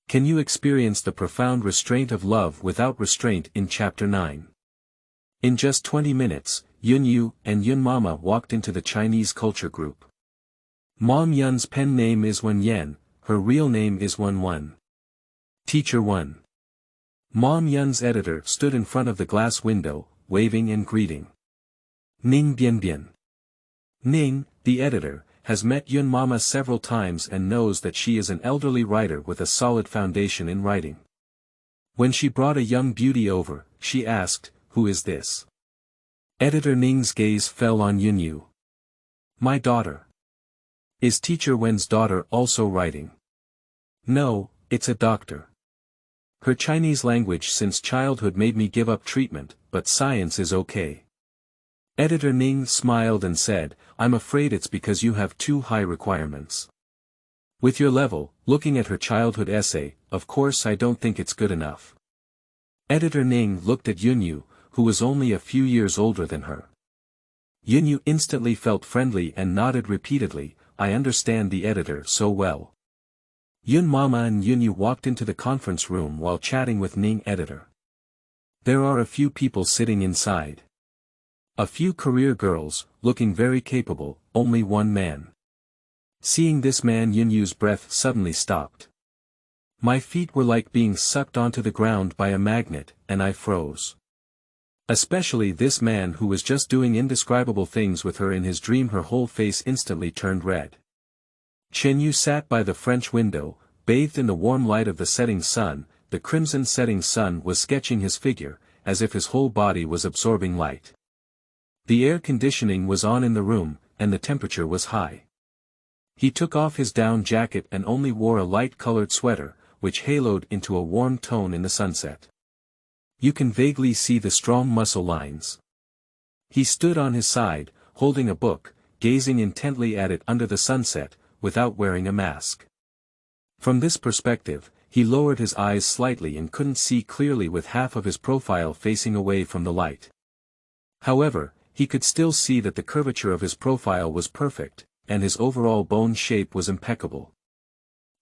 Can you experience the profound restraint of love without restraint in Chapter 9? In just 20 minutes, Yun Yu and Yun Mama walked into the Chinese culture group. Mom Yun's pen name is Wen Yan, her real name is Wen Wen. Teacher 1. Mom Yun's editor stood in front of the glass window, waving and greeting. Ning Bian Bian. Ning, the editor, has met Yun Mama several times and knows that she is an elderly writer with a solid foundation in writing. When she brought a young beauty over, she asked, "Who is this?" Editor Ning's gaze fell on Yun Yu. "My daughter." "Is Teacher Wen's daughter also writing?" "No, it's a doctor. Her Chinese language since childhood made me give up treatment, but science is okay." Editor Ning smiled and said, "I'm afraid it's because you have too high requirements. With your level, looking at her childhood essay, of course I don't think it's good enough." Editor Ning looked at Yun Yu, who was only a few years older than her. Yun Yu instantly felt friendly and nodded repeatedly, "I understand the editor so well." Yun Mama and Yun Yu walked into the conference room while chatting with Ning editor. There are a few people sitting inside. A few career girls, looking very capable, only one man. Seeing this man, Yun Yu's breath suddenly stopped. My feet were like being sucked onto the ground by a magnet, and I froze. Especially this man who was just doing indescribable things with her in his dream. Her whole face instantly turned red. Chen Yu sat by the French window, bathed in the warm light of the setting sun. The crimson setting sun was sketching his figure, as if his whole body was absorbing light. The air conditioning was on in the room, and the temperature was high. He took off his down jacket and only wore a light-colored sweater, which haloed into a warm tone in the sunset. You can vaguely see the strong muscle lines. He stood on his side, holding a book, gazing intently at it under the sunset, without wearing a mask. From this perspective, he lowered his eyes slightly and couldn't see clearly with half of his profile facing away from the light. However, he could still see that the curvature of his profile was perfect, and his overall bone shape was impeccable.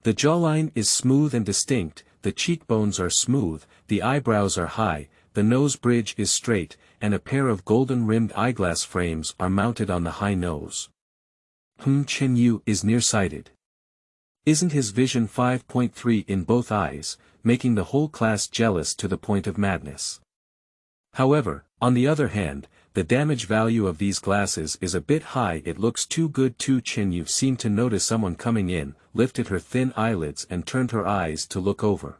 The jawline is smooth and distinct, the cheekbones are smooth, the eyebrows are high, the nose bridge is straight, and a pair of golden-rimmed eyeglass frames are mounted on the high nose. Chen Yu is nearsighted. Isn't his vision 5.3 in both eyes, making the whole class jealous to the point of madness? However, on the other hand, the damage value of these glasses is a bit high. It looks too good too. Chen Yu seemed to notice someone coming in, lifted her thin eyelids and turned her eyes to look over.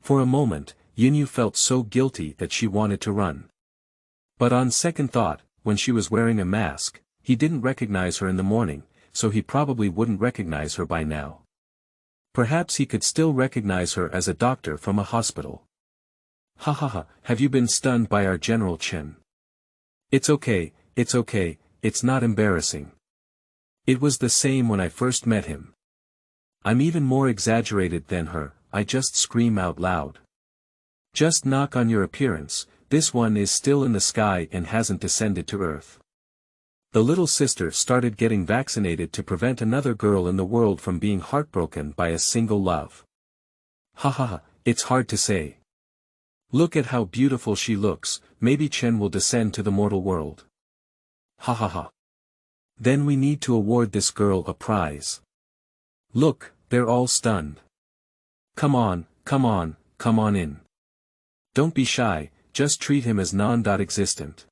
For a moment, Yun Yu felt so guilty that she wanted to run. But on second thought, when she was wearing a mask, he didn't recognize her in the morning, so he probably wouldn't recognize her by now. Perhaps he could still recognize her as a doctor from a hospital. "Ha ha ha, have you been stunned by our General Chen?" It's okay, it's not embarrassing. It was the same when I first met him. I'm even more exaggerated than her, I just scream out loud. Just knock on your appearance, this one is still in the sky and hasn't descended to earth. The little sister started getting vaccinated to prevent another girl in the world from being heartbroken by a single love. Ha ha ha, it's hard to say. Look at how beautiful she looks, maybe Chen will descend to the mortal world. Ha ha ha. Then we need to award this girl a prize. Look, they're all stunned. Come on in. Don't be shy, just treat him as non-existent.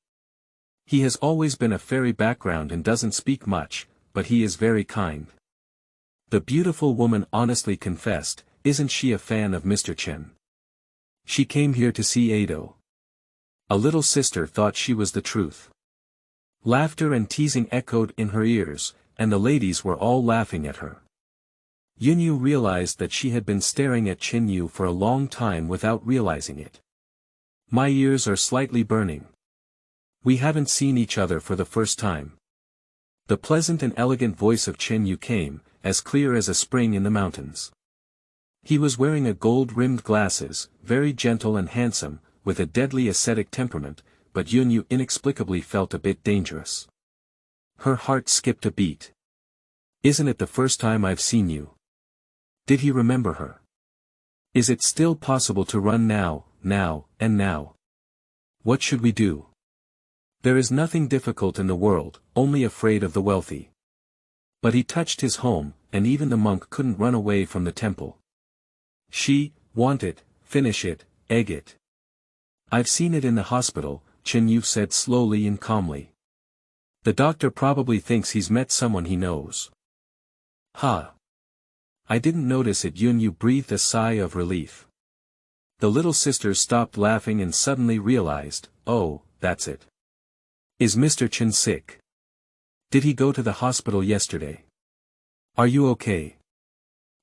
He has always been a fairy background and doesn't speak much, but he is very kind. The beautiful woman honestly confessed, isn't she a fan of Mr. Chen? She came here to see Ado. A little sister thought she was the truth. Laughter and teasing echoed in her ears, and the ladies were all laughing at her. Yun Yu realized that she had been staring at Chen Yu for a long time without realizing it. My ears are slightly burning. We haven't seen each other for the first time. The pleasant and elegant voice of Chen Yu came, as clear as a spring in the mountains. He was wearing a gold-rimmed glasses, very gentle and handsome, with a deadly ascetic temperament, but Yun Yu inexplicably felt a bit dangerous. Her heart skipped a beat. Isn't it the first time I've seen you? Did he remember her? Is it still possible to run now, and now? What should we do? There is nothing difficult in the world, only afraid of the wealthy. But he touched his home, and even the monk couldn't run away from the temple. Want it, finish it, egg it. I've seen it in the hospital, Chen Yu said slowly and calmly. The doctor probably thinks he's met someone he knows. I didn't notice it. Yun Yu breathed a sigh of relief. The little sisters stopped laughing and suddenly realized, oh, that's it. Is Mr. Chen sick? Did he go to the hospital yesterday? Are you okay?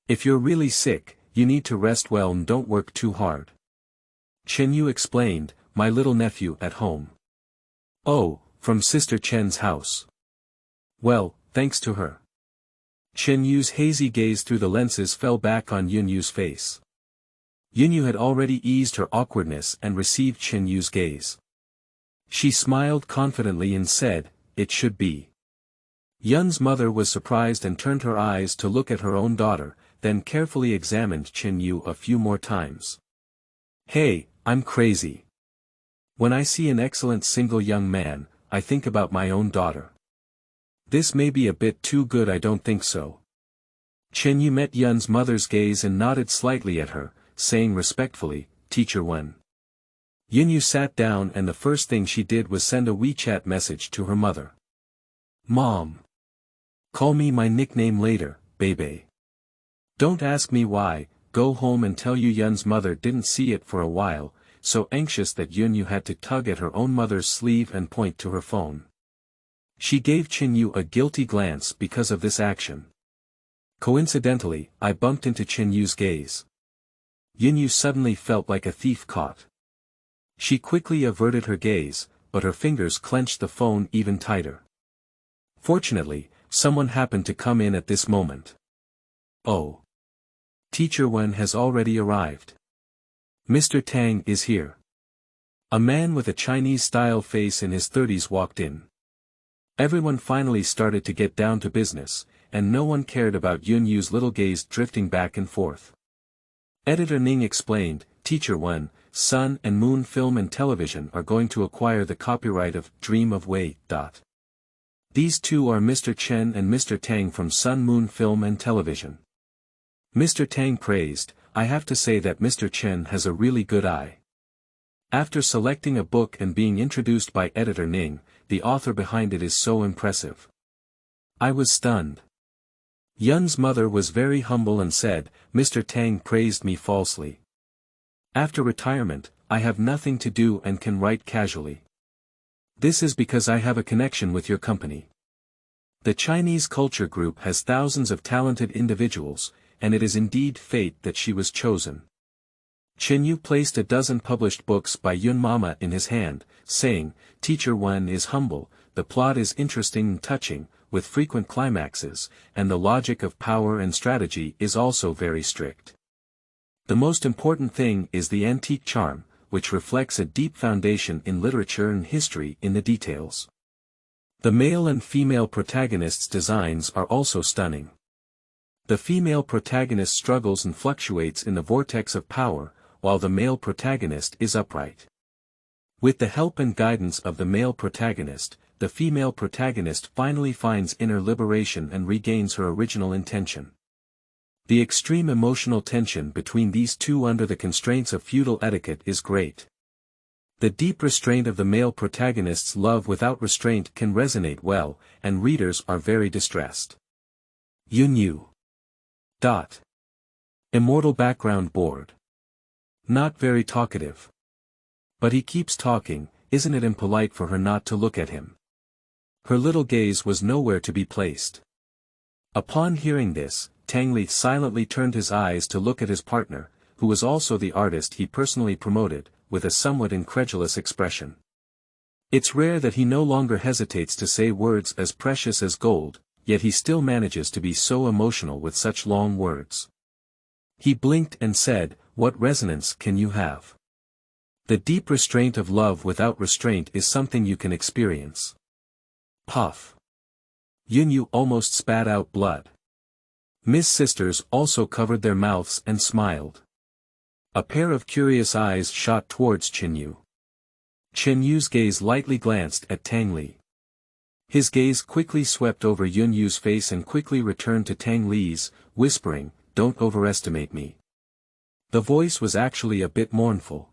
If you're really sick, you need to rest well and don't work too hard. Chen Yu explained, my little nephew at home. Oh, from Sister Chen's house. Well, thanks to her. Chen Yu's hazy gaze through the lenses fell back on Yun Yu's face. Yun Yu had already eased her awkwardness and received Chen Yu's gaze. She smiled confidently and said, it should be. Yun's mother was surprised and turned her eyes to look at her own daughter, then carefully examined Chen Yu a few more times. Hey, I'm crazy. When I see an excellent single young man, I think about my own daughter. This may be a bit too good. I don't think so. Chen Yu met Yun's mother's gaze and nodded slightly at her, saying respectfully, Teacher Wen. Yun Yu sat down and the first thing she did was send a WeChat message to her mother. Mom. Call me my nickname later, Bebe. Don't ask me why, go home and tell Yun's mother didn't see it for a while, so anxious that Yun Yu had to tug at her own mother's sleeve and point to her phone. She gave Chen Yu a guilty glance because of this action. Coincidentally, I bumped into Chen Yu's gaze. Yun Yu suddenly felt like a thief caught. She quickly averted her gaze, but her fingers clenched the phone even tighter. Fortunately, someone happened to come in at this moment. Oh. Teacher Wen has already arrived. Mr. Tang is here. A man with a Chinese-style face in his 30s walked in. Everyone finally started to get down to business, and no one cared about Yun Yu's little gaze drifting back and forth. Editor Ning explained, Teacher Wen, Sun and Moon Film and Television are going to acquire the copyright of Dream of Wei. These two are Mr. Chen and Mr. Tang from Sun Moon Film and Television. Mr. Tang praised, I have to say that Mr. Chen has a really good eye. After selecting a book and being introduced by Editor Ning, the author behind it is so impressive. I was stunned. Yun's mother was very humble and said, Mr. Tang praised me falsely. After retirement, I have nothing to do and can write casually. This is because I have a connection with your company. The Chinese culture group has thousands of talented individuals, and it is indeed fate that she was chosen. Chen Yu placed a dozen published books by Yun Mama in his hand, saying, Teacher Wen is humble, the plot is interesting and touching, with frequent climaxes, and the logic of power and strategy is also very strict. The most important thing is the antique charm, which reflects a deep foundation in literature and history in the details. The male and female protagonists' designs are also stunning. The female protagonist struggles and fluctuates in the vortex of power, while the male protagonist is upright. With the help and guidance of the male protagonist, the female protagonist finally finds inner liberation and regains her original intention. The extreme emotional tension between these two under the constraints of feudal etiquette is great. The deep restraint of the male protagonist's love without restraint can resonate well, and readers are very distressed. Yun Yu. Immortal background board. Not very talkative. But he keeps talking, isn't it impolite for her not to look at him? Her little gaze was nowhere to be placed. Upon hearing this, Tang Li silently turned his eyes to look at his partner, who was also the artist he personally promoted, with a somewhat incredulous expression. It's rare that he no longer hesitates to say words as precious as gold, yet he still manages to be so emotional with such long words. He blinked and said, what resonance can you have? The deep restraint of love without restraint is something you can experience. Puff. Yu almost spat out blood. Miss Sisters also covered their mouths and smiled. A pair of curious eyes shot towards Chen Yu. Chen Yu's gaze lightly glanced at Tang Li. His gaze quickly swept over Yun Yu's face and quickly returned to Tang Li's, whispering, "Don't overestimate me." The voice was actually a bit mournful.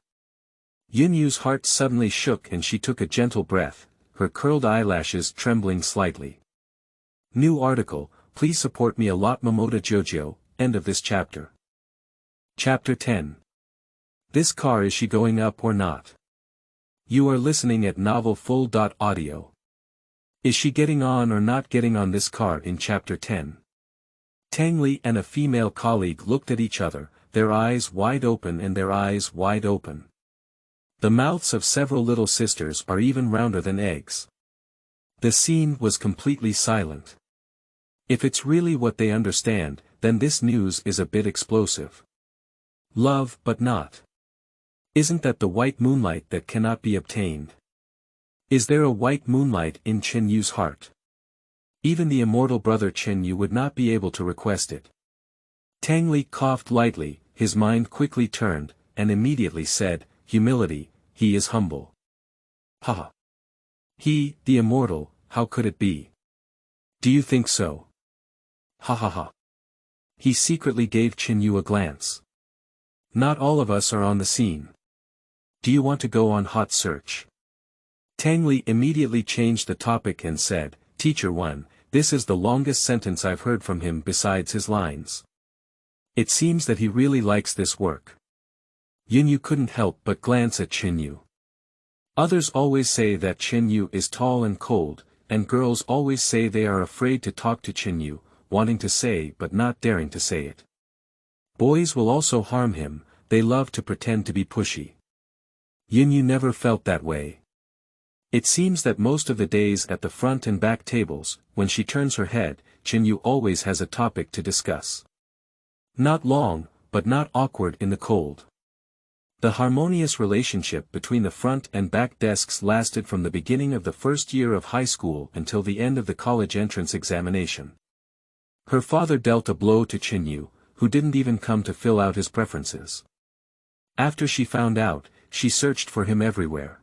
Yun Yu's heart suddenly shook and she took a gentle breath, her curled eyelashes trembling slightly. New article, please support me a lot. Momoda Jojo, end of this chapter. Chapter 10. This car, is she going up or not? You are listening at novelfull.audio. Is she getting on or not getting on this car in Chapter 10? Tang Li and a female colleague looked at each other, their eyes wide open and their eyes wide open. The mouths of several little sisters are even rounder than eggs. The scene was completely silent. If it's really what they understand, then this news is a bit explosive. Love but not. Isn't that the white moonlight that cannot be obtained? Is there a white moonlight in Chen Yu's heart? Even the immortal brother Chen Yu would not be able to request it. Tang Li coughed lightly, his mind quickly turned, and immediately said, "Humility, he is humble." Haha. He, the immortal, how could it be? Do you think so? Ha ha ha. He secretly gave Chen Yu a glance. Not all of us are on the scene. Do you want to go on hot search? Tang Li immediately changed the topic and said, "Teacher 1, this is the longest sentence I've heard from him besides his lines. It seems that he really likes this work." Yun Yu couldn't help but glance at Chen Yu. Others always say that Chen Yu is tall and cold, and girls always say they are afraid to talk to Chen Yu, wanting to say but not daring to say it. Boys will also harm him, they love to pretend to be pushy. Yun Yu never felt that way. It seems that most of the days at the front and back tables, when she turns her head, Chen Yu always has a topic to discuss. Not long, but not awkward in the cold. The harmonious relationship between the front and back desks lasted from the beginning of the first year of high school until the end of the college entrance examination. Her father dealt a blow to Chen Yu, who didn't even come to fill out his preferences. After she found out, she searched for him everywhere.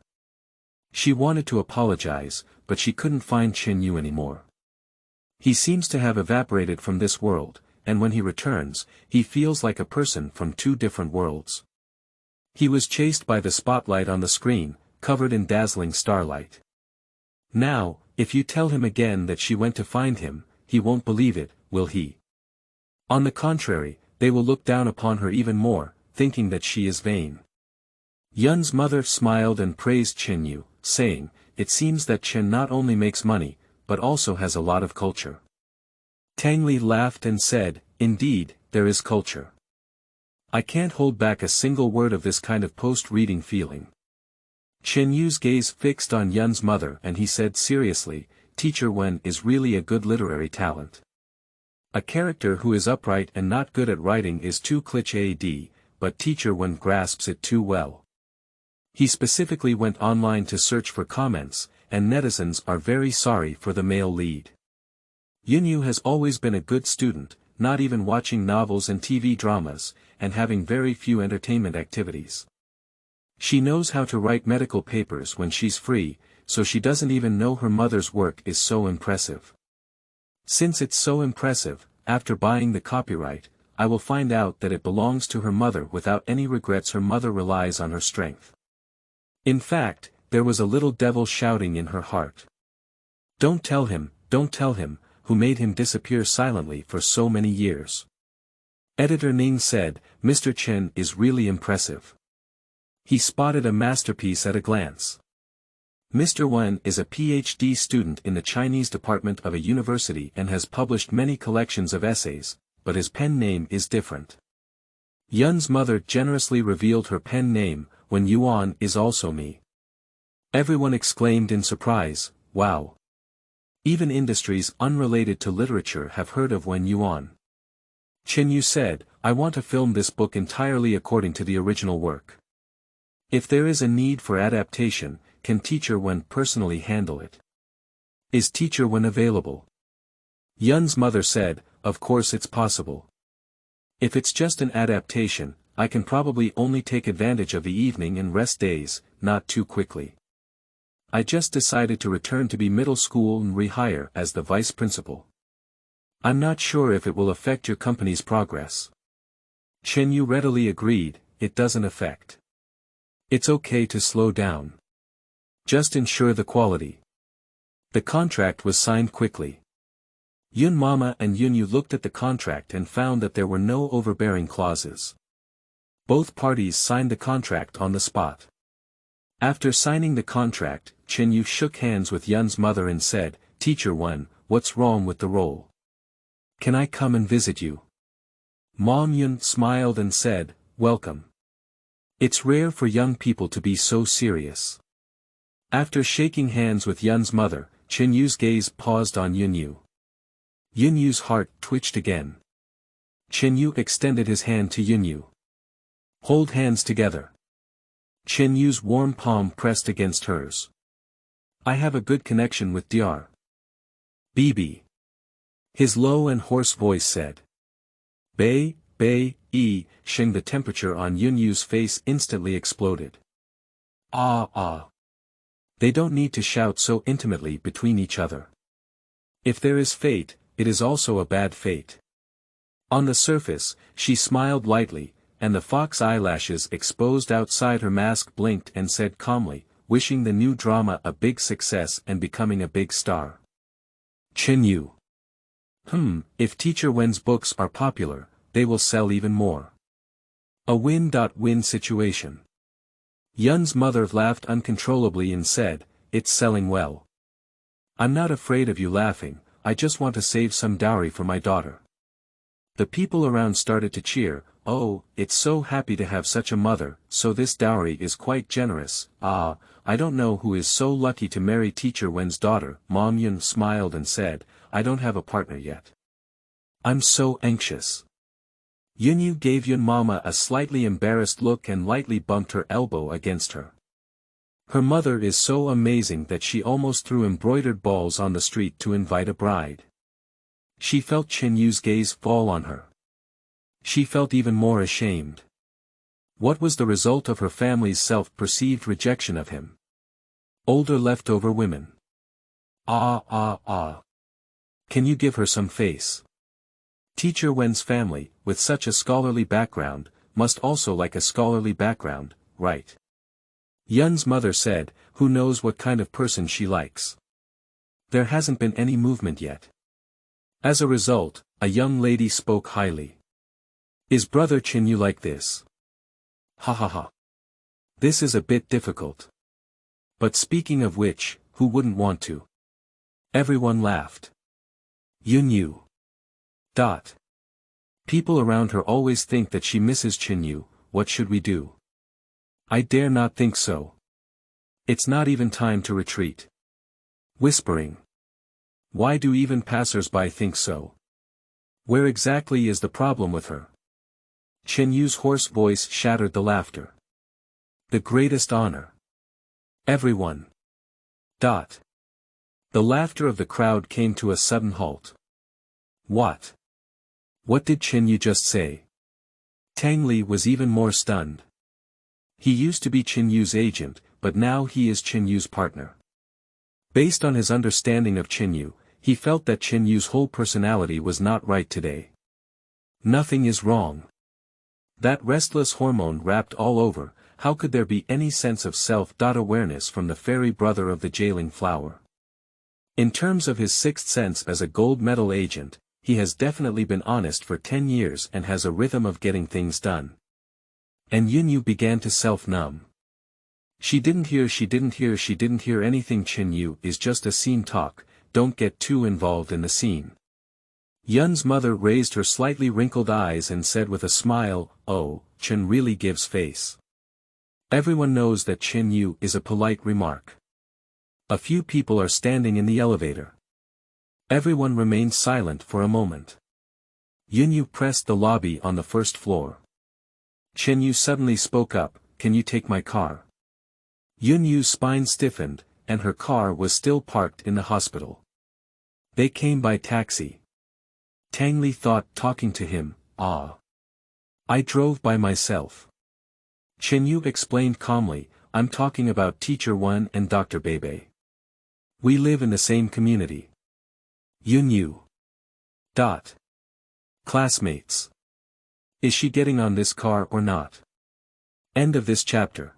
She wanted to apologize, but she couldn't find Chen Yu anymore. He seems to have evaporated from this world, and when he returns, he feels like a person from two different worlds. He was chased by the spotlight on the screen, covered in dazzling starlight. Now, if you tell him again that she went to find him, he won't believe it, will he? On the contrary, they will look down upon her even more, thinking that she is vain. Yun's mother smiled and praised Chen Yu, saying, "It seems that Chen not only makes money, but also has a lot of culture." Tang Li laughed and said, "Indeed, there is culture. I can't hold back a single word of this kind of post-reading feeling." Chen Yu's gaze fixed on Yun's mother and he said seriously, "Teacher Wen is really a good literary talent. A character who is upright and not good at writing is too cliché, but Teacher Wen grasps it too well." He specifically went online to search for comments, and netizens are very sorry for the male lead. Yun Yu has always been a good student, not even watching novels and TV dramas, and having very few entertainment activities. She knows how to write medical papers when she's free, so she doesn't even know her mother's work is so impressive. Since it's so impressive, after buying the copyright, I will find out that it belongs to her mother without any regrets. Her mother relies on her strength. In fact, there was a little devil shouting in her heart. Don't tell him, who made him disappear silently for so many years. Editor Ning said, "Mr. Chen is really impressive. He spotted a masterpiece at a glance. Mr. Wen is a PhD student in the Chinese department of a university and has published many collections of essays, but his pen name is different." Yun's mother generously revealed her pen name, "Wen Yuan is also me." Everyone exclaimed in surprise, "Wow." Even industries unrelated to literature have heard of Wen Yuan. Chen Yu said, "I want to film this book entirely according to the original work. If there is a need for adaptation, can Teacher Wen personally handle it? Is Teacher Wen available?" Yun's mother said, of course it's possible. If it's just an adaptation, I can probably only take advantage of the evening and rest days, not too quickly. I just decided to return to be middle school and rehire as the vice principal. I'm not sure if it will affect your company's progress. Chen Yu readily agreed, it doesn't affect. It's okay to slow down. Just ensure the quality. The contract was signed quickly. Yun Mama and Yun Yu looked at the contract and found that there were no overbearing clauses. Both parties signed the contract on the spot. After signing the contract, Chen Yu shook hands with Yun's mother and said, Teacher Wen, what's wrong with the role? Can I come and visit you? Mom Yun smiled and said, Welcome. It's rare for young people to be so serious. After shaking hands with Yun's mother, Chen Yu's gaze paused on Yun Yu. Yun Yu's heart twitched again. Chen Yu extended his hand to Yun Yu. Hold hands together. Chen Yu's warm palm pressed against hers. I have a good connection with Dr. Bibi. His low and hoarse voice said. Bei, Shing. The temperature on Yun Yu's face instantly exploded. They don't need to shout so intimately between each other. If there is fate, it is also a bad fate. On the surface, she smiled lightly, and the fox eyelashes exposed outside her mask blinked and said calmly, wishing the new drama a big success and becoming a big star. Chen Yu. If Teacher Wen's books are popular, they will sell even more. A win-win situation. Yun's mother laughed uncontrollably and said, It's selling well. I'm not afraid of you laughing, I just want to save some dowry for my daughter. The people around started to cheer, Oh, it's so happy to have such a mother, so this dowry is quite generous. I don't know who is so lucky to marry Teacher Wen's daughter. Mom Yun smiled and said, I don't have a partner yet. I'm so anxious. Yun Yu gave Yun Mama a slightly embarrassed look and lightly bumped her elbow against her. Her mother is so amazing that she almost threw embroidered balls on the street to invite a bride. She felt Chen Yu's gaze fall on her. She felt even more ashamed. What was the result of her family's self-perceived rejection of him? Older leftover women. Can you give her some face? Teacher Wen's family, with such a scholarly background, must also like a scholarly background, right? Yun's mother said, who knows what kind of person she likes. There hasn't been any movement yet. As a result, a young lady spoke highly. Is Brother Chen Yu like this? This is a bit difficult. But speaking of which, who wouldn't want to? Everyone laughed. Yun Yu. People around her always think that she misses Chen Yu, what should we do? I dare not think so. It's not even time to retreat. Whispering. Why do even passers-by think so? Where exactly is the problem with her? Chen Yu's hoarse voice shattered the laughter. The greatest honor. Everyone. The laughter of the crowd came to a sudden halt. What? What did Chen Yu just say? Tang Li was even more stunned. He used to be Chen Yu's agent, but now he is Chen Yu's partner. Based on his understanding of Chen Yu, he felt that Chen Yu's whole personality was not right today. Nothing is wrong. That restless hormone wrapped all over, how could there be any sense of self-awareness from the fairy brother of the jailing flower? In terms of his sixth sense as a gold medal agent, he has definitely been honest for 10 years and has a rhythm of getting things done. And Yun Yu began to self-numb. She didn't hear anything. Chen Yu is just a scene talk, don't get too involved in the scene. Yun's mother raised her slightly wrinkled eyes and said with a smile, Oh, Chen really gives face. Everyone knows that Chen Yu is a polite remark. A few people are standing in the elevator. Everyone remained silent for a moment. Yun Yu pressed the lobby on the first floor. Chen Yu suddenly spoke up, Can you take my car? Yun Yu's spine stiffened, and her car was still parked in the hospital. They came by taxi. Tang Li thought talking to him, ah. I drove by myself. Chen Yu explained calmly, I'm talking about Teacher Wen and Dr. Bebe. We live in the same community. Yun Yu. Classmates. Is she getting on this car or not? End of this chapter.